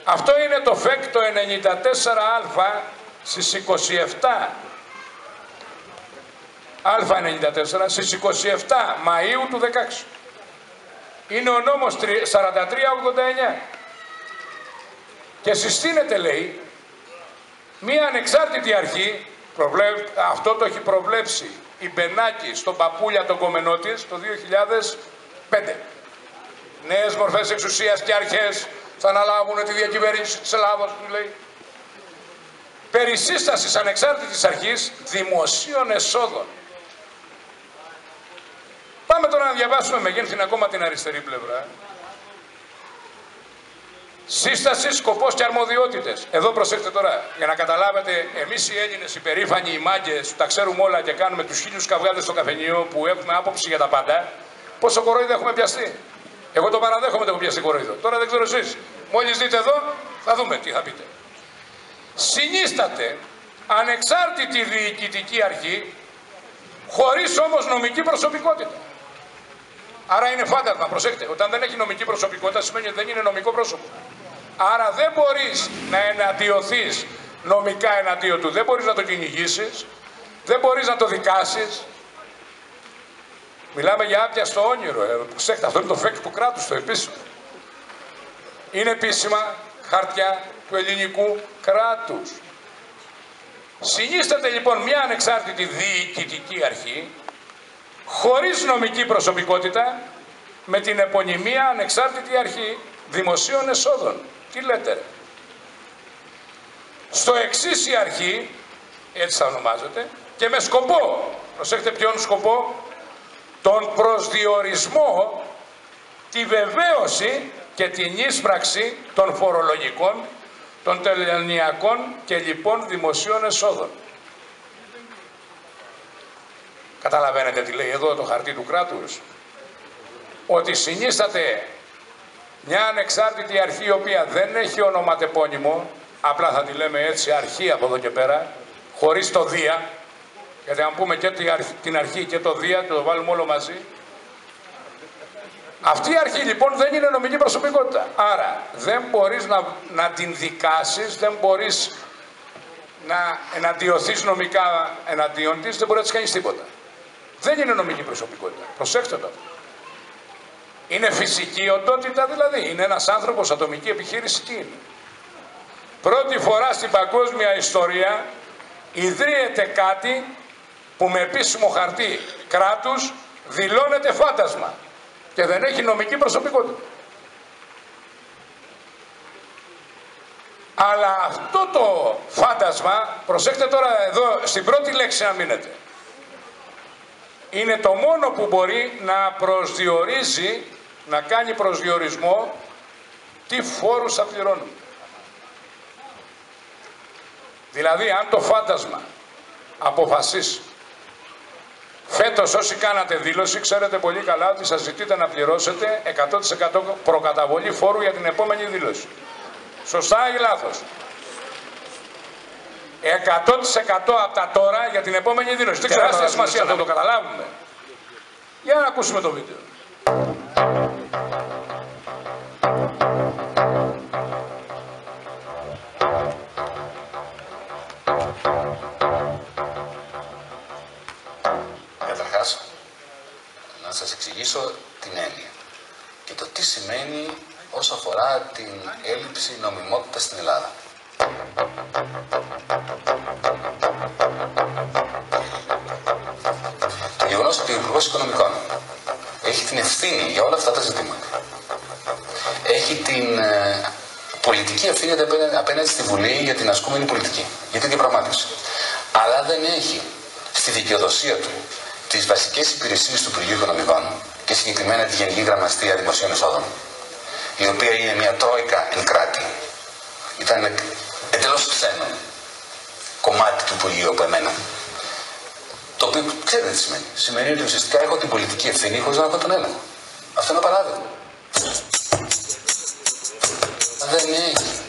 Αυτό είναι το ΦΕΚ το 94α στις 27. Α94 στις 27 Μαΐου του 16. Είναι ο νόμος 4389. Και συστήνεται, λέει, μία ανεξάρτητη αρχή, αυτό το έχει προβλέψει η Μπενάκη στον Παπούλια τον κομμενό της το 2005. Νέες μορφές εξουσίας και αρχές θα αναλάβουν τη διακυβέρνηση της Ελλάδος, του λέει. Περί σύστασης ανεξάρτητης αρχής δημοσίων εσόδων πάμε τώρα να διαβάσουμε μεγένθην ακόμα την αριστερή πλευρά. Σύσταση, σκοπός και αρμοδιότητες. Εδώ προσέξτε τώρα, για να καταλάβετε, εμείς οι Έλληνες, οι περήφανοι, οι μάγκες, τα ξέρουμε όλα και κάνουμε τους 1000 καυγάδες στο καφενείο που έχουμε άποψη για τα πάντα. Πόσο κορόιδο έχουμε πιαστεί. Εγώ το παραδέχομαι ότι έχω πιαστεί κορόιδο. Τώρα δεν ξέρω εσείς. Μόλις δείτε εδώ, θα δούμε τι θα πείτε. Συνίσταται ανεξάρτητη διοικητική αρχή, χωρίς όμως νομική προσωπικότητα. Άρα είναι φάντασμα, προσέξτε. Όταν δεν έχει νομική προσωπικότητα σημαίνει ότι δεν είναι νομικό πρόσωπο. Άρα δεν μπορείς να εναντιωθείς νομικά εναντίον του, δεν μπορείς να το κυνηγήσεις, δεν μπορείς να το δικάσεις. Μιλάμε για άπιαστο όνειρο. Προσέξτε, αυτό είναι το φεκ του κράτους, το επίσημο. Είναι επίσημα χαρτιά του ελληνικού κράτους. Συνίσταται λοιπόν μια ανεξάρτητη διοικητική αρχή, χωρίς νομική προσωπικότητα, με την επωνυμία ανεξάρτητη αρχή δημοσίων εσόδων. Τι λέτε ρε. Στο εξής η αρχή, έτσι θα ονομάζεται, και με σκοπό, προσέξτε ποιον σκοπό, τον προσδιορισμό, τη βεβαίωση και την ίσπραξη των φορολογικών, των τελωνειακών και λοιπόν δημοσίων εσόδων. Καταλαβαίνετε τι λέει εδώ το χαρτί του κράτους. Ότι συνίσταται μια ανεξάρτητη αρχή η οποία δεν έχει ονοματεπώνυμο, απλά θα τη λέμε έτσι αρχή από εδώ και πέρα, χωρίς το Δία, γιατί αν πούμε και την αρχή και το Δία, το βάλουμε όλο μαζί. Αυτή η αρχή λοιπόν δεν είναι νομική προσωπικότητα. Άρα δεν μπορείς να την δικάσεις, δεν μπορείς να εναντιωθείς νομικά εναντίον της, δεν μπορεί να της κάνεις τίποτα. Δεν είναι νομική προσωπικότητα. Προσέξτε το. Είναι φυσική οντότητα δηλαδή. Είναι ένας άνθρωπος, ατομική επιχείρηση, τι είναι. Πρώτη φορά στην παγκόσμια ιστορία ιδρύεται κάτι που με επίσημο χαρτί κράτους δηλώνεται φάντασμα και δεν έχει νομική προσωπικότητα. Αλλά αυτό το φάντασμα, προσέξτε τώρα εδώ στην πρώτη λέξη να μείνετε, είναι το μόνο που μπορεί να προσδιορίζει, να κάνει προσδιορισμό τι φόρους θα πληρώνουν. Δηλαδή αν το φάντασμα αποφασίσει φέτος όσοι κάνατε δήλωση, ξέρετε πολύ καλά ότι σας ζητείτε να πληρώσετε 100% προκαταβολή φόρου για την επόμενη δήλωση. Σωστά ή λάθος? 100% από τα τώρα για την επόμενη δήλωση. Δεν τεράστια σημασία, θα το καταλάβουμε. Για να ακούσουμε το βίντεο. Καταρχάς, να σας εξηγήσω την έννοια και το τι σημαίνει όσο αφορά την έλλειψη νομιμότητας στην Ελλάδα. Το γεγονός ότι ο Υπουργός Οικονομικών έχει την ευθύνη για όλα αυτά τα ζητήματα, έχει την πολιτική ευθύνη απέναντι στη Βουλή για την ασκούμενη πολιτική, για την διαπραγμάτευση, αλλά δεν έχει στη δικαιοδοσία του τις βασικές υπηρεσίες του Υπουργείου Οικονομικών και συγκεκριμένα τη Γενική Γραμματεία Δημοσίων Εσόδων, η οποία είναι μια τρόικα εν κράτη. Ήταν εντελώς ξένο κομμάτι του Υπουργείου από εμένα. Το οποίο ξέρετε τι σημαίνει. Σημαίνει ότι ουσιαστικά έχω την πολιτική ευθύνη χωρίς να έχω τον έλεγχο. Αυτό είναι ένα παράδειγμα. Δεν έχει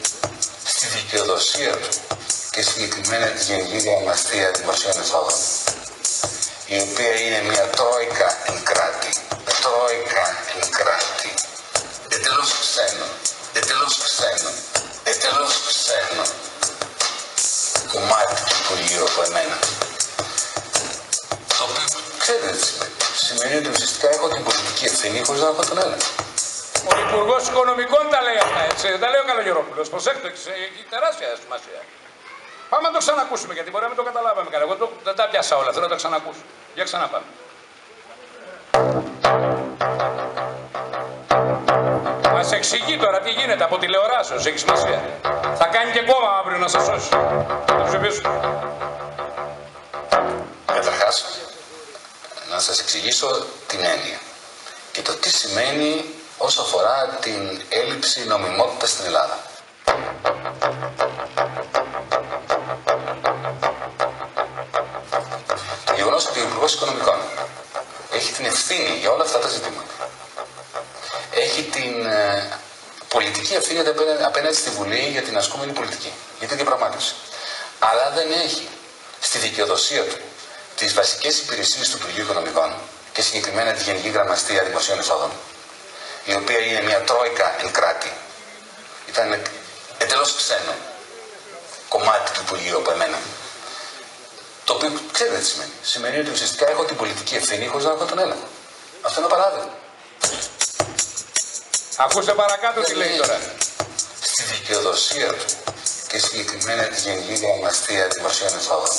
στη δικαιοδοσία του και συγκεκριμένα τη Γενική Γραμματεία Δημοσίων Εσόδων, η οποία είναι μια τρόικα εν κράτη. Τρόικα εν κράτη. Εντελώς ξένο. Εντελώς ξένο. Εντελώς ξένο κομμάτι του Υπουργείου από εμένα. Το οποίο ξέρετε τι σημαίνει. Σημαίνει ότι ουσιαστικά έχω την πολιτική ευθύνη χωρίς να έχω τον έλεγχο. Ο Υπουργός Οικονομικών τα λέει αυτά, έτσι. Δεν τα λέει ο Καλογερόπουλος. Προσέξτε, έχει τεράστια σημασία. Πάμε να το ξανακούσουμε, γιατί μπορεί να μην το καταλάβαμε καλά. Εγώ δεν τα πιάσα όλα, θέλω να τα ξανακούσω. Για ξαναπάμε. Μας εξηγεί τώρα τι γίνεται από τηλεοράσεως, έχει σημασία. Θα κάνει και κόμμα αύριο να σας σώσει. Θα το ψηφίσουμε. Καταρχάς, να να σας εξηγήσω την έννοια και το τι σημαίνει όσο αφορά την έλλειψη νομιμότητας στην Ελλάδα. Το γεγονός ότι ο Υπουργός Οικονομικών έχει την ευθύνη για όλα αυτά τα ζητήματα, έχει την πολιτική ευθύνη απέναντι στη Βουλή για την ασκούμενη πολιτική, για την διαπραγμάτευση, αλλά δεν έχει στη δικαιοδοσία του τις βασικές υπηρεσίες του Υπουργείου Οικονομικών και συγκεκριμένα τη Γενική Γραμματεία Δημοσίων Εσόδων, η οποία είναι μια τρόικα εν κράτη. Ήταν εντελώς ξένο κομμάτι του Υπουργείου από εμένα. Το οποίο ξέρετε τι σημαίνει. Σημαίνει ότι ουσιαστικά έχω την πολιτική ευθύνη χωρίς να έχω τον έλεγχο. Αυτό είναι ένα παράδειγμα. Ακούστε παρακάτω τι λέει τώρα. Στη δικαιοδοσία του και συγκεκριμένα τη Γενική Γραμματεία Δημοσίων Εσόδων,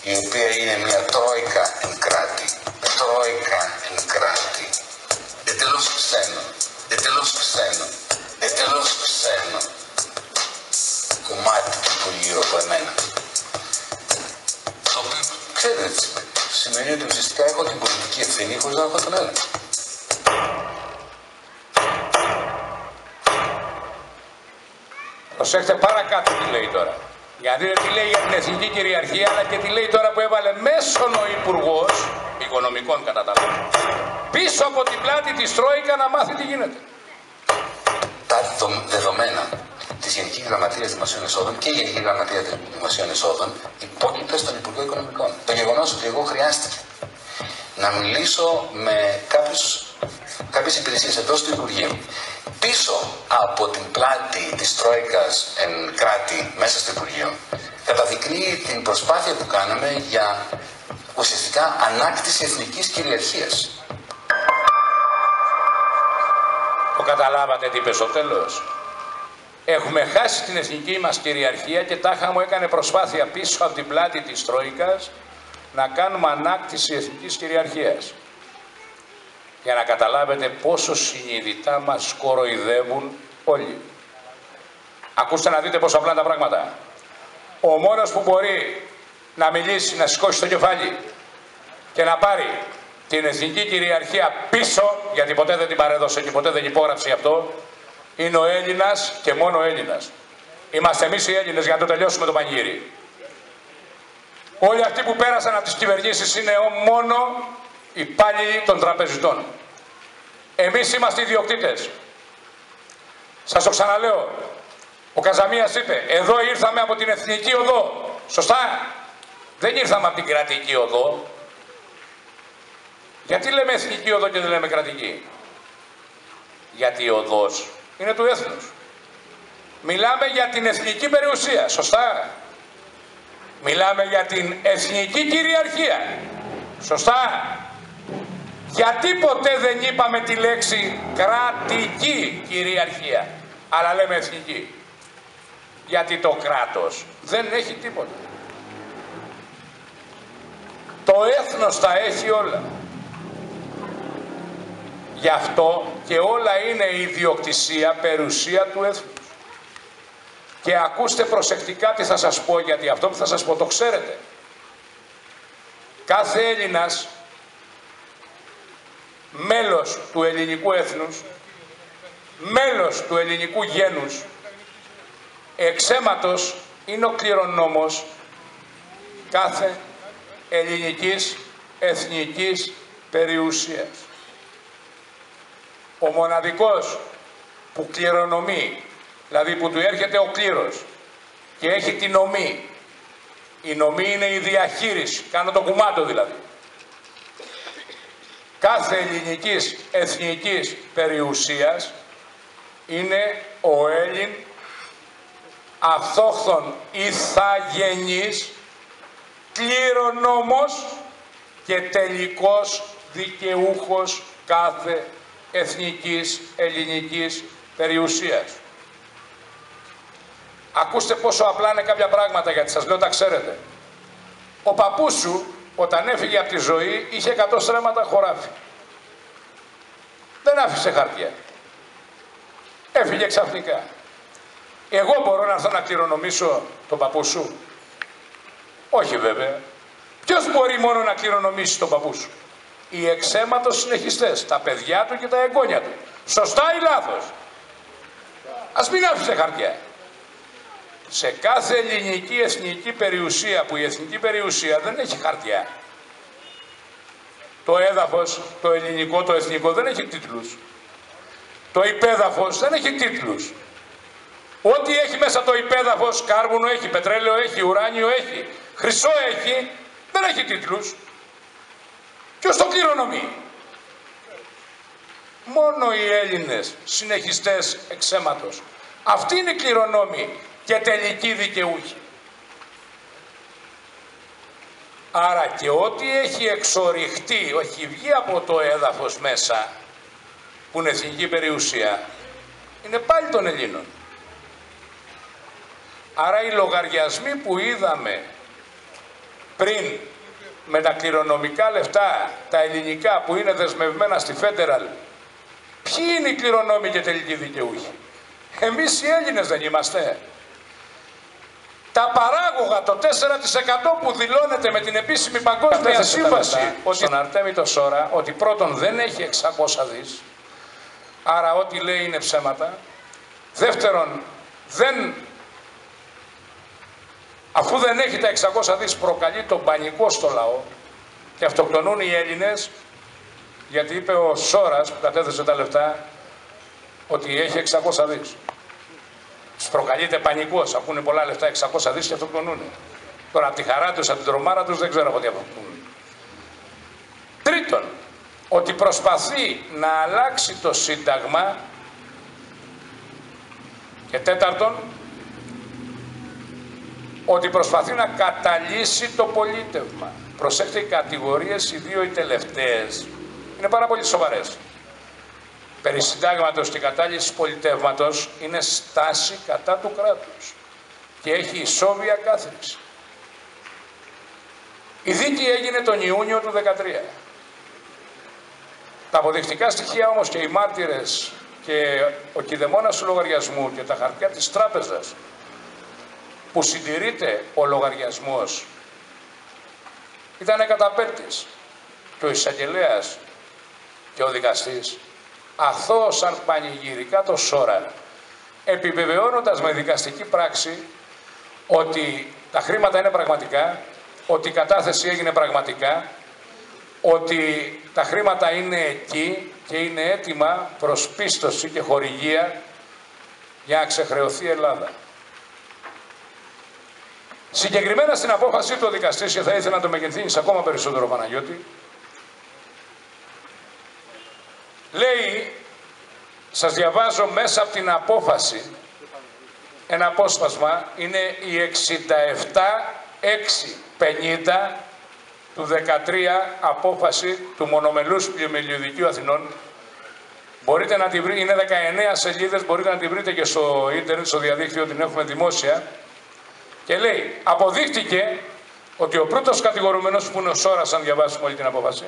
η οποία είναι μια τρόικα εν κράτη. Τρόικα εν κράτη. Εντελώς ξένο. Εντελώς ξένο. Εντελώς ξένο κομμάτι του Υπουργείου από εμένα. Το οποίο ξέρετε τι σημαίνει. Σημαίνει ότι ουσιαστικά έχω την πολιτική ευθύνη χωρίς να έχω τον έλεγχο. Προσέξτε παρακάτω τι λέει τώρα. Γιατί δεν τι λέει για την εθνική κυριαρχία, αλλά και τι λέει τώρα που έβαλε μέσον ο Υπουργός Οικονομικών κατά τα άλλα, πίσω από την πλάτη της Τρόικα να μάθει τι γίνεται. Τα δεδομένα της Γενικής Γραμματείας Δημοσίων Εσόδων και η Γενική Γραμματεία Δημοσίων Εσόδων υπόκειται στον Υπουργό Οικονομικών. Το γεγονός ότι εγώ χρειάστηκε να μιλήσω με κάποιες υπηρεσίες εντός του Υπουργείου, πίσω από την πλάτη της Τρόικας εν κράτη μέσα στο Υπουργείο, καταδεικνύει την προσπάθεια που κάναμε για ουσιαστικά ανάκτηση εθνικής κυριαρχίας. Το καταλάβατε τι είπε στο τέλος. Έχουμε χάσει την εθνική μας κυριαρχία και τάχα μου έκανε προσπάθεια πίσω από την πλάτη της Τρόικας να κάνουμε ανάκτηση εθνικής κυριαρχίας. Για να καταλάβετε πόσο συνειδητά μας κοροϊδεύουν όλοι. Ακούστε να δείτε πόσο απλά τα πράγματα. Ο μόνος που μπορεί να μιλήσει, να σηκώσει το κεφάλι και να πάρει την εθνική κυριαρχία πίσω, γιατί ποτέ δεν την παρέδωσε και ποτέ δεν υπόγραψε αυτό, είναι ο Έλληνας και μόνο ο Έλληνας. Είμαστε εμείς οι Έλληνες για να το τελειώσουμε το πανηγύρι. Όλοι αυτοί που πέρασαν από τις κυβερνήσεις είναι μόνο υπάλληλοι των τραπεζιτών. Εμείς είμαστε ιδιοκτήτες. Σας το ξαναλέω. Ο Καζαμίας είπε, εδώ ήρθαμε από την εθνική οδό. Σωστά. Δεν ήρθαμε από την κρατική οδό. Γιατί λέμε εθνική οδό και δεν λέμε κρατική? Γιατί η οδός είναι του έθνους. Μιλάμε για την εθνική περιουσία. Σωστά. Μιλάμε για την εθνική κυριαρχία. Σωστά. Γιατί ποτέ δεν είπαμε τη λέξη κρατική κυριαρχία, αλλά λέμε εθνική? Γιατί το κράτος δεν έχει τίποτα. Το έθνος τα έχει όλα. Γι' αυτό και όλα είναι ιδιοκτησία, περιουσία του έθνους. Και ακούστε προσεκτικά τι θα σας πω, γιατί αυτό που θα σας πω το ξέρετε. Κάθε Έλληνας, μέλος του ελληνικού έθνους, μέλος του ελληνικού γένους, εξ αίματος είναι ο κληρονόμος κάθε ελληνικής εθνικής περιουσίας. Ο μοναδικός που κληρονομεί, δηλαδή που του έρχεται ο κλήρος και έχει την νομή, η νομή είναι η διαχείριση, κάνω το κουμάντο δηλαδή, κάθε ελληνικής εθνικής περιουσίας, είναι ο Έλλην αυτόχθον ηθαγενής κληρονόμος και τελικός δικαιούχος κάθε εθνικής ελληνικής περιουσίας. Ακούστε πόσο απλά είναι κάποια πράγματα, γιατί σας λέω τα ξέρετε. Ο παππούς σου όταν έφυγε από τη ζωή είχε 100 στρέμματα χωράφι. Δεν άφησε χαρτιά. Έφυγε ξαφνικά. Εγώ μπορώ να έρθω να κληρονομήσω τον παππού σου? Όχι βέβαια. Ποιος μπορεί μόνο να κληρονομήσει τον παππού σου? Οι εξαίματος συνεχιστές, τα παιδιά του και τα εγγόνια του. Σωστά ή λάθος? Ας μην άφησε χαρτιά. Σε κάθε ελληνική εθνική περιουσία, που η εθνική περιουσία δεν έχει χαρτιά. Το έδαφος, το ελληνικό, το εθνικό δεν έχει τίτλους. Το υπέδαφος δεν έχει τίτλους. Ό,τι έχει μέσα το υπέδαφος, κάρβουνο έχει, πετρέλαιο έχει, ουράνιο έχει, χρυσό έχει, δεν έχει τίτλους. Ποιος το κληρονομεί? Μόνο οι Έλληνες συνεχιστές εξαίματος. Αυτοί είναι οι κληρονόμοι και τελικοί δικαιούχοι. Άρα και ό,τι έχει εξοριχτεί, έχει βγει από το έδαφος μέσα, που είναι εθνική περιουσία, είναι πάλι των Ελλήνων. Άρα οι λογαριασμοί που είδαμε πριν με τα κληρονομικά λεφτά, τα ελληνικά που είναι δεσμευμένα στη Federal, ποιοι είναι οι κληρονόμοι και τελικοί δικαιούχοι? Εμείς οι Έλληνες δεν είμαστε? Τα παράγωγα, το 4% που δηλώνεται με την επίσημη παγκόσμια σύμβαση, ότι στον Αρτέμιτο Σόρα, ότι πρώτον δεν έχει 600 δις, άρα ό,τι λέει είναι ψέματα. Δεύτερον, αφού δεν έχει τα 600 δις, προκαλεί τον πανικό στο λαό και αυτοκτονούν οι Έλληνες, γιατί είπε ο Σόρας που κατέθεσε τα λεφτά ότι έχει 600 δις. Τους προκαλείται πανικός, αφού είναι πολλά λεφτά, 600 δις, και αυτοκτονούν. Τώρα από τη χαρά τους, από την τρομάρα τους, δεν ξέρω από τι αυτοκτονούν. Τρίτον, ότι προσπαθεί να αλλάξει το Σύνταγμα. Και τέταρτον, ότι προσπαθεί να καταλύσει το πολίτευμα. Προσέχτε, οι κατηγορίες, οι δύο οι τελευταίες, είναι πάρα πολύ σοβαρές. Περί συντάγματος και κατάλυσης πολιτεύματος είναι στάση κατά του κράτους και έχει ισόβια κάθριξη. Η δίκη έγινε τον Ιούνιο του 2013. Τα αποδεικτικά στοιχεία όμως και οι μάρτυρες και ο κηδεμόνας του λογαριασμού και τα χαρτιά της τράπεζας που συντηρείται ο λογαριασμός ήταν καταπέλτης, και ο εισαγγελέας και ο δικαστής αθώωσαν πανηγυρικά το Σόρα, επιβεβαιώνοντας με δικαστική πράξη ότι τα χρήματα είναι πραγματικά, ότι η κατάθεση έγινε πραγματικά, ότι τα χρήματα είναι εκεί και είναι έτοιμα προς πίστοση και χορηγία για να ξεχρεωθεί η Ελλάδα. Συγκεκριμένα στην απόφαση του δικαστής, και θα ήθελα να το μεγενθύνεις ακόμα περισσότερο, Παναγιώτη, λέει, σας διαβάζω μέσα από την απόφαση, ένα απόσπασμα, είναι η 67-650 του 13 απόφαση του Μονομελούς Πλημελιωδικείου Αθηνών. Μπορείτε να την βρείτε, είναι 19 σελίδες, μπορείτε να την βρείτε και στο ίντερνετ, στο διαδίκτυο, την έχουμε δημόσια. Και λέει, αποδείχτηκε ότι ο πρώτος κατηγορούμενος, που είναι ο Σόρας, αν διαβάσουμε όλη την απόφαση,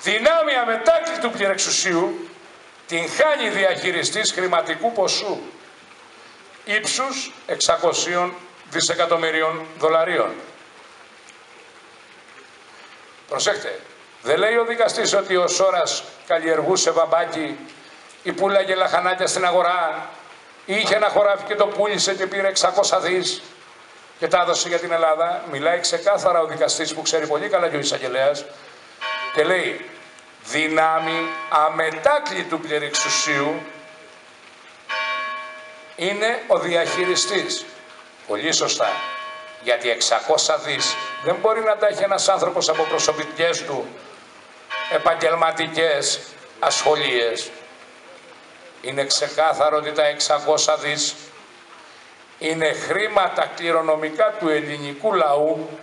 δυνάμει αμετάκλητου πληρεξουσίου, την χάνει διαχειριστής χρηματικού ποσού ύψους 600 δισεκατομμυρίων δολαρίων. Προσέχτε, δεν λέει ο δικαστής ότι ο Σόρας καλλιεργούσε βαμπάκι ή πουλάγε λαχανάκια στην αγορά ή είχε ένα χωράφι και το πούλησε και πήρε 600 δις και τα έδωσε για την Ελλάδα. Μιλάει ξεκάθαρα ο δικαστής, που ξέρει πολύ καλά και ο εισαγγελέας, και λέει, δυνάμει αμετάκλητου πληρεξουσίου είναι ο διαχειριστής. Πολύ σωστά. Γιατί 600 δις δεν μπορεί να τα έχει ένας άνθρωπος από προσωπικές του επαγγελματικές ασχολίες. Είναι ξεκάθαρο ότι τα 600 δις είναι χρήματα κληρονομικά του ελληνικού λαού.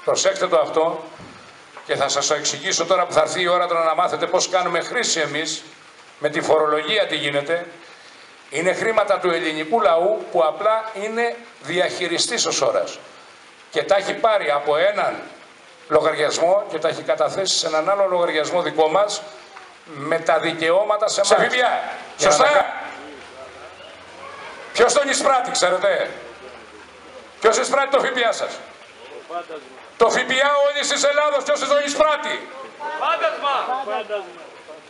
Προσέξτε το αυτό, και θα σας το εξηγήσω τώρα που θα έρθει η ώρα τώρα να μάθετε πώς κάνουμε χρήση εμείς, με τη φορολογία τι γίνεται. Είναι χρήματα του ελληνικού λαού που απλά είναι διαχειριστής ο Σόρας. Και τα έχει πάρει από έναν λογαριασμό και τα έχει καταθέσει σε έναν άλλο λογαριασμό δικό μας, με τα δικαιώματα σε εμάς. Σε ΦΠΑ. Σωστά. Ποιος τον εισπράττει, ξέρετε? Ποιος εισπράττει το ΦΠΑ σας? Το ΦΠΑ όλης της Ελλάδος ποιος τον εισπράττει?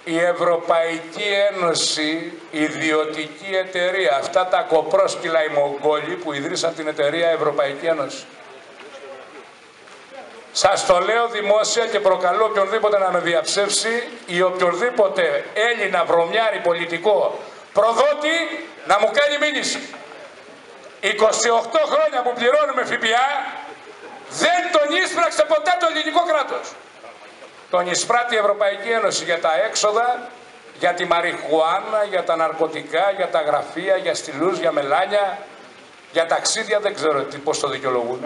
Η Ευρωπαϊκή Ένωση, ιδιωτική εταιρεία, αυτά τα κοπρόσκυλα οι Μογγόλοι που ιδρύσαν την εταιρεία Ευρωπαϊκή Ένωση. Σας το λέω δημόσια και προκαλώ οποιονδήποτε να με διαψεύσει ή οποιονδήποτε Έλληνα βρωμιάρη πολιτικό προδότη να μου κάνει μήνυση. 28 χρόνια που πληρώνουμε ΦΠΑ δεν τον ίσπραξε ποτέ το ελληνικό κράτος. Τον εισπράττει η Ευρωπαϊκή Ένωση για τα έξοδα, για τη μαριχουάνα, για τα ναρκωτικά, για τα γραφεία, για στυλούς, για μελάνια, για ταξίδια, δεν ξέρω πώς το δικαιολογούν,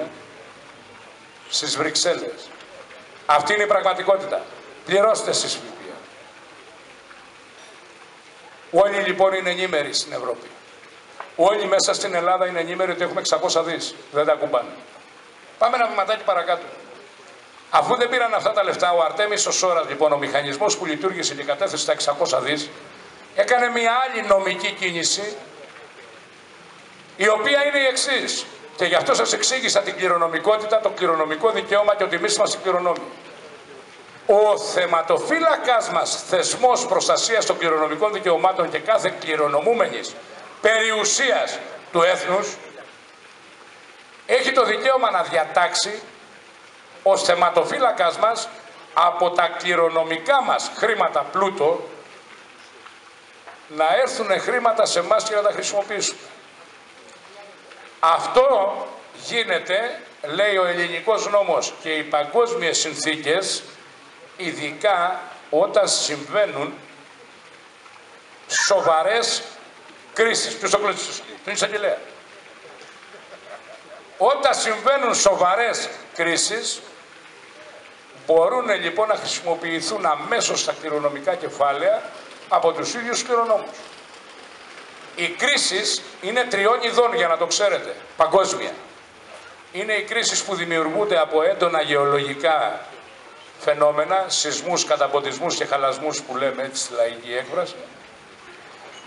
στις Βρυξέλλες. Αυτή είναι η πραγματικότητα. Πληρώστε εσείς ΦΠΑ. Όλοι λοιπόν είναι ενήμεροι στην Ευρώπη. Όλοι μέσα στην Ελλάδα είναι ενήμεροι ότι έχουμε 600 δις. Δεν τα ακουμπάνε. Πάμε ένα βηματάκι παρακάτω. Αφού δεν πήραν αυτά τα λεφτά, ο Αρτέμις ο Σόρας, λοιπόν, ο μηχανισμός που λειτουργήσε και κατέθεσε τα 600 δις, έκανε μια άλλη νομική κίνηση, η οποία είναι η εξής. Και γι' αυτό σας εξήγησα την κληρονομικότητα, το κληρονομικό δικαίωμα και ότι εμείς είμαστε κληρονόμοι. Ο θεματοφύλακας μας, θεσμός προστασίας των κληρονομικών δικαιωμάτων και κάθε κληρονομούμενης περιουσίας του έθνους, έχει το δικαίωμα να διατάξει ως θεματοφύλακας μας από τα κληρονομικά μας χρήματα πλούτο να έρθουν χρήματα σε εμάς και να τα χρησιμοποιήσουμε. Αυτό γίνεται, λέει ο ελληνικός νόμος και οι παγκόσμιες συνθήκες, ειδικά όταν συμβαίνουν σοβαρές κρίσεις. Ποιος το κλείσει, τον εισαγγελέα. Όταν συμβαίνουν σοβαρές κρίσεις, μπορούν λοιπόν να χρησιμοποιηθούν αμέσως τα κληρονομικά κεφάλαια από τους ίδιους κληρονόμους. Οι κρίσεις είναι τριών ειδών, για να το ξέρετε, παγκόσμια. Είναι οι κρίσεις που δημιουργούνται από έντονα γεωλογικά φαινόμενα, σεισμούς, καταποντισμούς και χαλασμούς που λέμε έτσι στη λαϊκή έκφραση.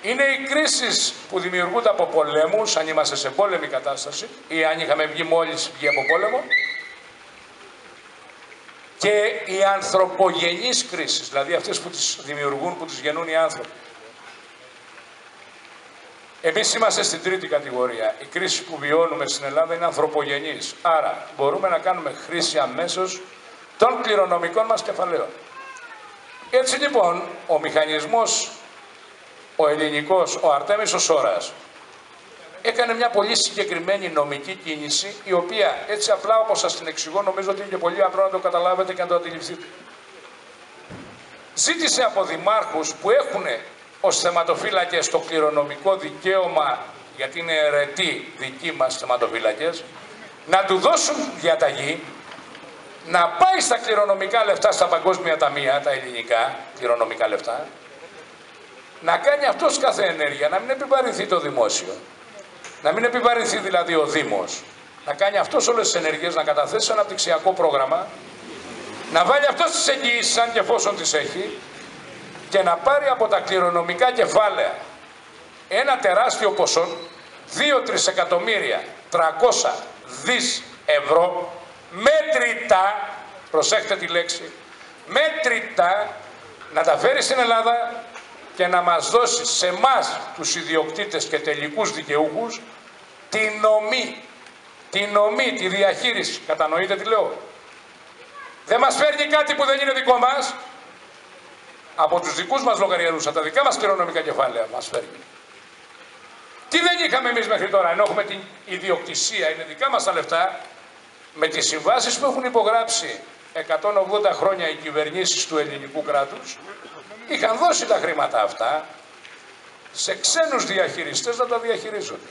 Είναι οι κρίσεις που δημιουργούνται από πολέμους, αν είμαστε σε πόλεμη κατάσταση ή αν είχαμε βγει μόλις βγει από πόλεμο. Και οι ανθρωπογενείς κρίσεις, δηλαδή αυτές που τις δημιουργούν, που τις γεννούν οι άνθρωποι. Εμείς είμαστε στην τρίτη κατηγορία. Οι κρίσεις που βιώνουμε στην Ελλάδα είναι ανθρωπογενείς. Άρα μπορούμε να κάνουμε χρήση αμέσως των κληρονομικών μας κεφαλαίων. Έτσι λοιπόν ο μηχανισμός, ο ελληνικός, ο Αρτέμις ο Σόρας, έκανε μια πολύ συγκεκριμένη νομική κίνηση, η οποία έτσι απλά όπως σας την εξηγώ, νομίζω ότι είναι και πολύ απλό να το καταλάβετε και να το αντιληφθείτε. Ζήτησε από δημάρχους που έχουν ως θεματοφύλακες το κληρονομικό δικαίωμα, γιατί είναι αιρετοί δικοί μας θεματοφύλακες, να του δώσουν διαταγή να πάει στα κληρονομικά λεφτά, στα παγκόσμια ταμεία, τα ελληνικά κληρονομικά λεφτά, να κάνει αυτός κάθε ενέργεια, να μην επιβαρυνθεί το δημόσιο. Να μην επιβαρυνθεί δηλαδή ο Δήμος, να κάνει αυτός όλες τις ενέργειες, να καταθέσει ένα αναπτυξιακό πρόγραμμα, να βάλει αυτός τις εγγυήσεις, αν και εφόσον τις έχει, και να πάρει από τα κληρονομικά κεφάλαια ένα τεράστιο ποσό, 2-3 εκατομμύρια 300 δις ευρώ, μέτρητα, προσέχτε τη λέξη, μέτρητα, να τα φέρει στην Ελλάδα και να μας δώσει σε εμάς τους ιδιοκτήτες και τελικούς δικαιούχους τη νομή, τη διαχείριση. Κατανοείτε τι λέω? Δεν μας φέρνει κάτι που δεν είναι δικό μας. Από τους δικούς μας λογαριασμούς, από τα δικά μας κληρονομικά κεφάλαια μας φέρνει. Τι δεν είχαμε εμείς μέχρι τώρα, ενώ έχουμε την ιδιοκτησία, είναι δικά μας τα λεφτά, με τις συμβάσεις που έχουν υπογράψει 180 χρόνια οι κυβερνήσεις του ελληνικού κράτους, είχαν δώσει τα χρήματα αυτά σε ξένους διαχειριστές να τα διαχειρίζονται.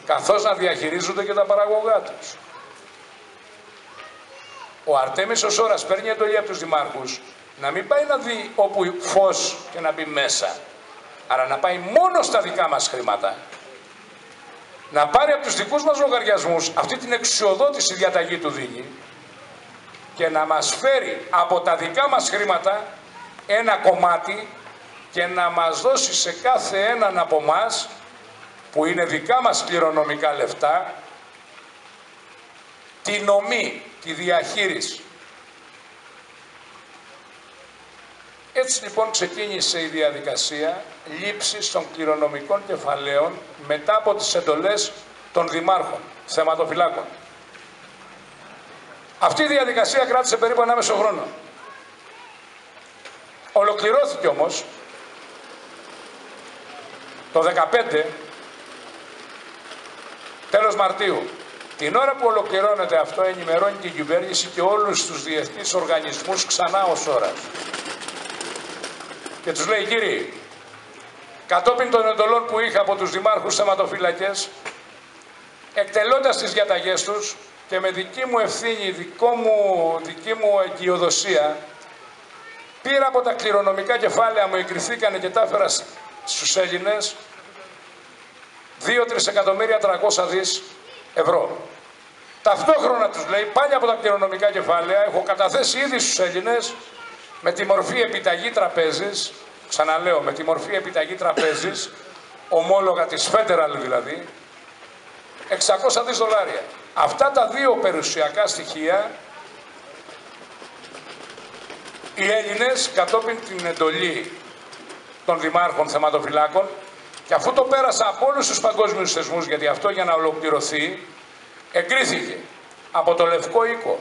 Καθώς να διαχειρίζονται και τα παραγωγά τους. Ο Αρτέμις ο Σόρας παίρνει εντολή από τους δημάρχους να μην πάει να δει όπου φως και να μπει μέσα, αλλά να πάει μόνο στα δικά μας χρήματα, να πάρει από τους δικούς μας λογαριασμούς αυτή την εξουσιοδότηση διαταγή του δίνει και να μας φέρει από τα δικά μας χρήματα ένα κομμάτι και να μας δώσει σε κάθε έναν από εμάς, που είναι δικά μας κληρονομικά λεφτά, τη νομή, τη διαχείριση. Έτσι λοιπόν ξεκίνησε η διαδικασία λήψης των κληρονομικών κεφαλαίων μετά από τις εντολές των δημάρχων, θεματοφυλάκων. Αυτή η διαδικασία κράτησε περίπου 1,5 χρόνο. Ολοκληρώθηκε όμως το 2015, τέλος Μαρτίου. Την ώρα που ολοκληρώνεται αυτό, ενημερώνει την κυβέρνηση και όλους τους διεθνείς οργανισμούς ξανά ως ώρας. Και τους λέει, κύριοι, κατόπιν των εντολών που είχα από τους δημάρχους θεματοφύλακες, εκτελώντας τις διαταγές τους και με δική μου ευθύνη, δική μου εγκυοδοσία, πήρα από τα κληρονομικά κεφάλαια μου, εγκριθήκανε και τα έφερα στους Έλληνες 2.300.300.000 ευρώ. Ταυτόχρονα τους λέει, πάλι από τα κληρονομικά κεφάλαια έχω καταθέσει ήδη στους Έλληνες με τη μορφή επιταγή τραπέζης, ξαναλέω, με τη μορφή επιταγή τραπέζης, ομόλογα της Federal δηλαδή, 600 δις δολάρια. Αυτά τα δύο περιουσιακά στοιχεία οι Έλληνες κατόπιν την εντολή των δημάρχων θεματοφυλάκων, και αφού το πέρασα από όλους τους παγκόσμιους θεσμούς, γιατί αυτό για να ολοκληρωθεί εγκρίθηκε από το Λευκό Οίκο,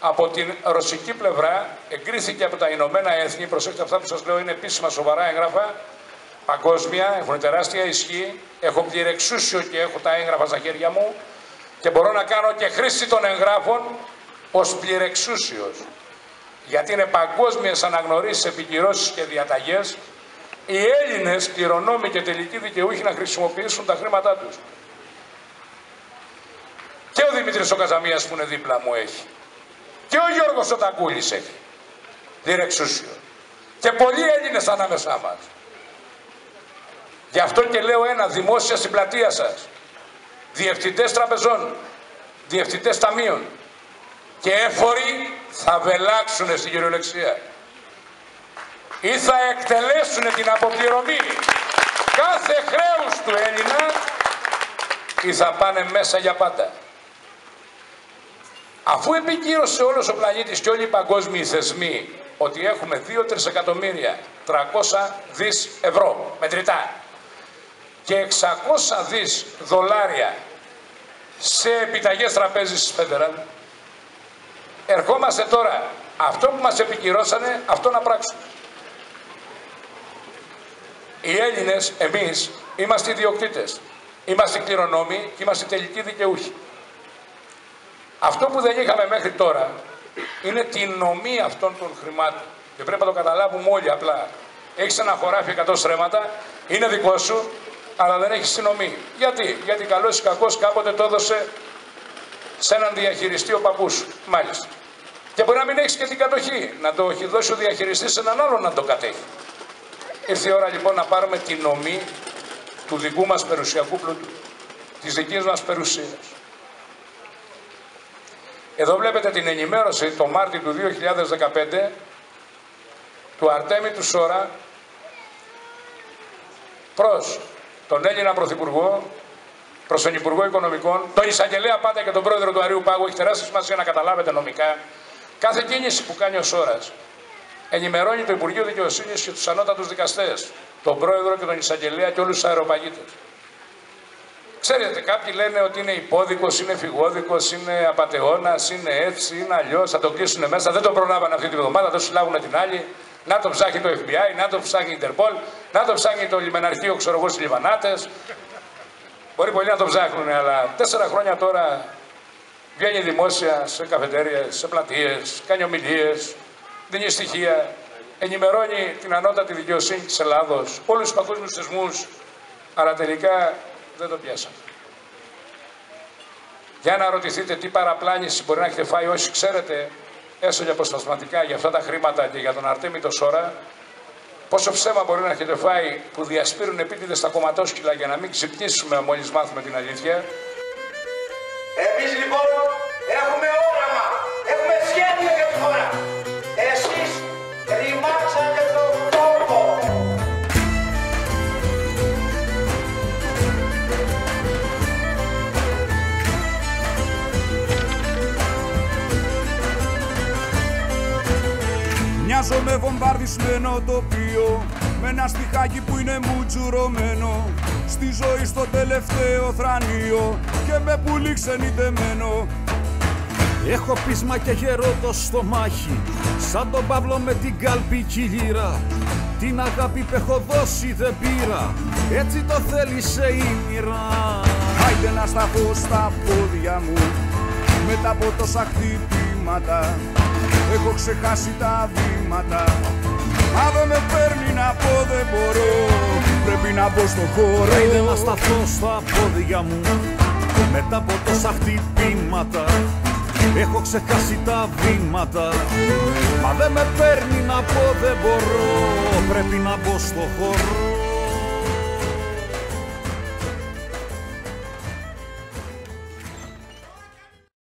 από την ρωσική πλευρά, εγκρίθηκε από τα Ηνωμένα Έθνη. Προσέξτε, αυτά που σας λέω είναι επίσημα σοβαρά έγγραφα, παγκόσμια, έχουν τεράστια ισχύ, έχω πληρεξούσιο και έχω τα έγγραφα στα χέρια μου και μπορώ να κάνω και χρήση των εγγράφων ως πληρεξούσιος. Γιατί είναι παγκόσμιες αναγνωρίσεις, επικυρώσεις και διαταγές, οι Έλληνες κληρονόμοι και τελικοί δικαιούχοι να χρησιμοποιήσουν τα χρήματά τους. Και ο Δημήτρης ο Καζαμίας που είναι δίπλα μου έχει. Και ο Γιώργος ο Ταγκούλης έχει. Διρεξούσιο. Και πολλοί Έλληνες ανάμεσά μας. Γι' αυτό και λέω ένα, δημόσια στην πλατεία σας. Διευθυντές τραπεζών, διευθυντές ταμείων και έφοροι θα βελάξουν στην κυριολεξία. Ή θα εκτελέσουν την αποπληρωμή κάθε χρέους του Έλληνα ή θα πάνε μέσα για πάντα. Αφού επικύρωσε όλος ο πλανήτης και όλοι οι παγκόσμιοι θεσμοί ότι έχουμε 2.300.300.000 ευρώ μετρητά και 600 δις δολάρια σε επιταγές τραπέζης της Federal, ερχόμαστε τώρα αυτό που μας επικυρώσανε, αυτό να πράξουμε. Οι Έλληνες, εμείς, είμαστε ιδιοκτήτες, είμαστε κληρονόμοι και είμαστε τελικοί δικαιούχοι. Αυτό που δεν είχαμε μέχρι τώρα είναι την νομή αυτών των χρημάτων. Και πρέπει να το καταλάβουμε όλοι απλά. Έχεις ένα χωράφι 100 στρέμματα, είναι δικό σου, αλλά δεν έχεις νομή. Γιατί? Γιατί καλός ή κακός κάποτε το έδωσε σε έναν διαχειριστή ο παππούς σου. Μάλιστα. Και μπορεί να μην έχεις και την κατοχή, να το έχει δώσει ο διαχειριστής σε έναν άλλον να το κατέχει. Ήρθε η ώρα λοιπόν να πάρουμε τη νομή του δικού μας περιουσιακού πλούτου, της δικής μας περιουσίας. Εδώ βλέπετε την ενημέρωση το Μάρτιο του 2015 του Αρτέμι του Σόρα προς τον Έλληνα Πρωθυπουργό, προς τον Υπουργό Οικονομικών, τον Εισαγγελέα πάντα και τον Πρόεδρο του Αριού Πάγου. Έχει τεράστια σημασία να καταλάβετε νομικά. Κάθε κίνηση που κάνει ο Σόρας ενημερώνει το Υπουργείο Δικαιοσύνης και τους ανώτατους δικαστές, τον Πρόεδρο και τον Εισαγγελέα και όλους τους αεροπαγίτες. Ξέρετε, κάποιοι λένε ότι είναι υπόδικος, είναι φυγόδικος, είναι απατεώνας, είναι έτσι, είναι αλλιώς, θα τον κλείσουν μέσα. Δεν τον προλάβανε αυτή τη βδομάδα, δεν συλλάβουν την άλλη. Να το ψάχνει το FBI, να το ψάχνει η Ιντερπολ, να το ψάχνει το λιμεναρχείο, ξέρω εγώ, στις Λιβανάτες. Μπορεί πολλοί να το ψάχνουν, αλλά 4 χρόνια τώρα βγαίνει δημόσια σε καφετέριες, σε πλατείες, κάνει ομιλίες, δίνει στοιχεία, ενημερώνει την ανώτατη δικαιοσύνη της Ελλάδος, όλους τους παγκόσμιους θεσμούς, αλλά τελικά δεν το πιάσαμε. Για να ρωτηθείτε τι παραπλάνηση μπορεί να έχετε φάει όσοι ξέρετε, έστω και αποσπασματικά για αυτά τα χρήματα και για τον Αρτέμι το Σόρα, πόσο ψέμα μπορεί να έχετε φάει που διασπείρουν επίτηδες τα κομματόσκυλα για να μην ξυπνήσουμε μόλις μάθουμε την αλήθεια. Εμείς λοιπόν έχουμε όραμα, έχουμε σχέδιο για τη χώρα. Εσείς ρημάξατε τον τόπο. Μοιάζω με βομβαρδισμένο τοπίο, με ένα στιχάκι που είναι μουτζουρωμένο στη ζωή στο τελευταίο θρανείο και με πουλί ξενιτεμένο. Έχω πείσμα και γερό το στομάχι, σαν τον Παύλο με την καλπική λύρα. Την αγάπη που έχω δώσει δεν πήρα, έτσι το θέλησε η μοίρα. Άιντε να σταθώ στα πόδια μου μετά από τόσα χτυπήματα. Έχω ξεχάσει τα βήματα, μα δεν με παίρνει να πω δεν μπορώ. Πρέπει να μπω στο χώρο. Άιντε να σταθώ στα πόδια μου μετά από τόσα χτυπήματα. Έχω ξεχάσει τα βήματα, μα δεν με παίρνει να πω δεν μπορώ. Πρέπει να μπω στο χώρο.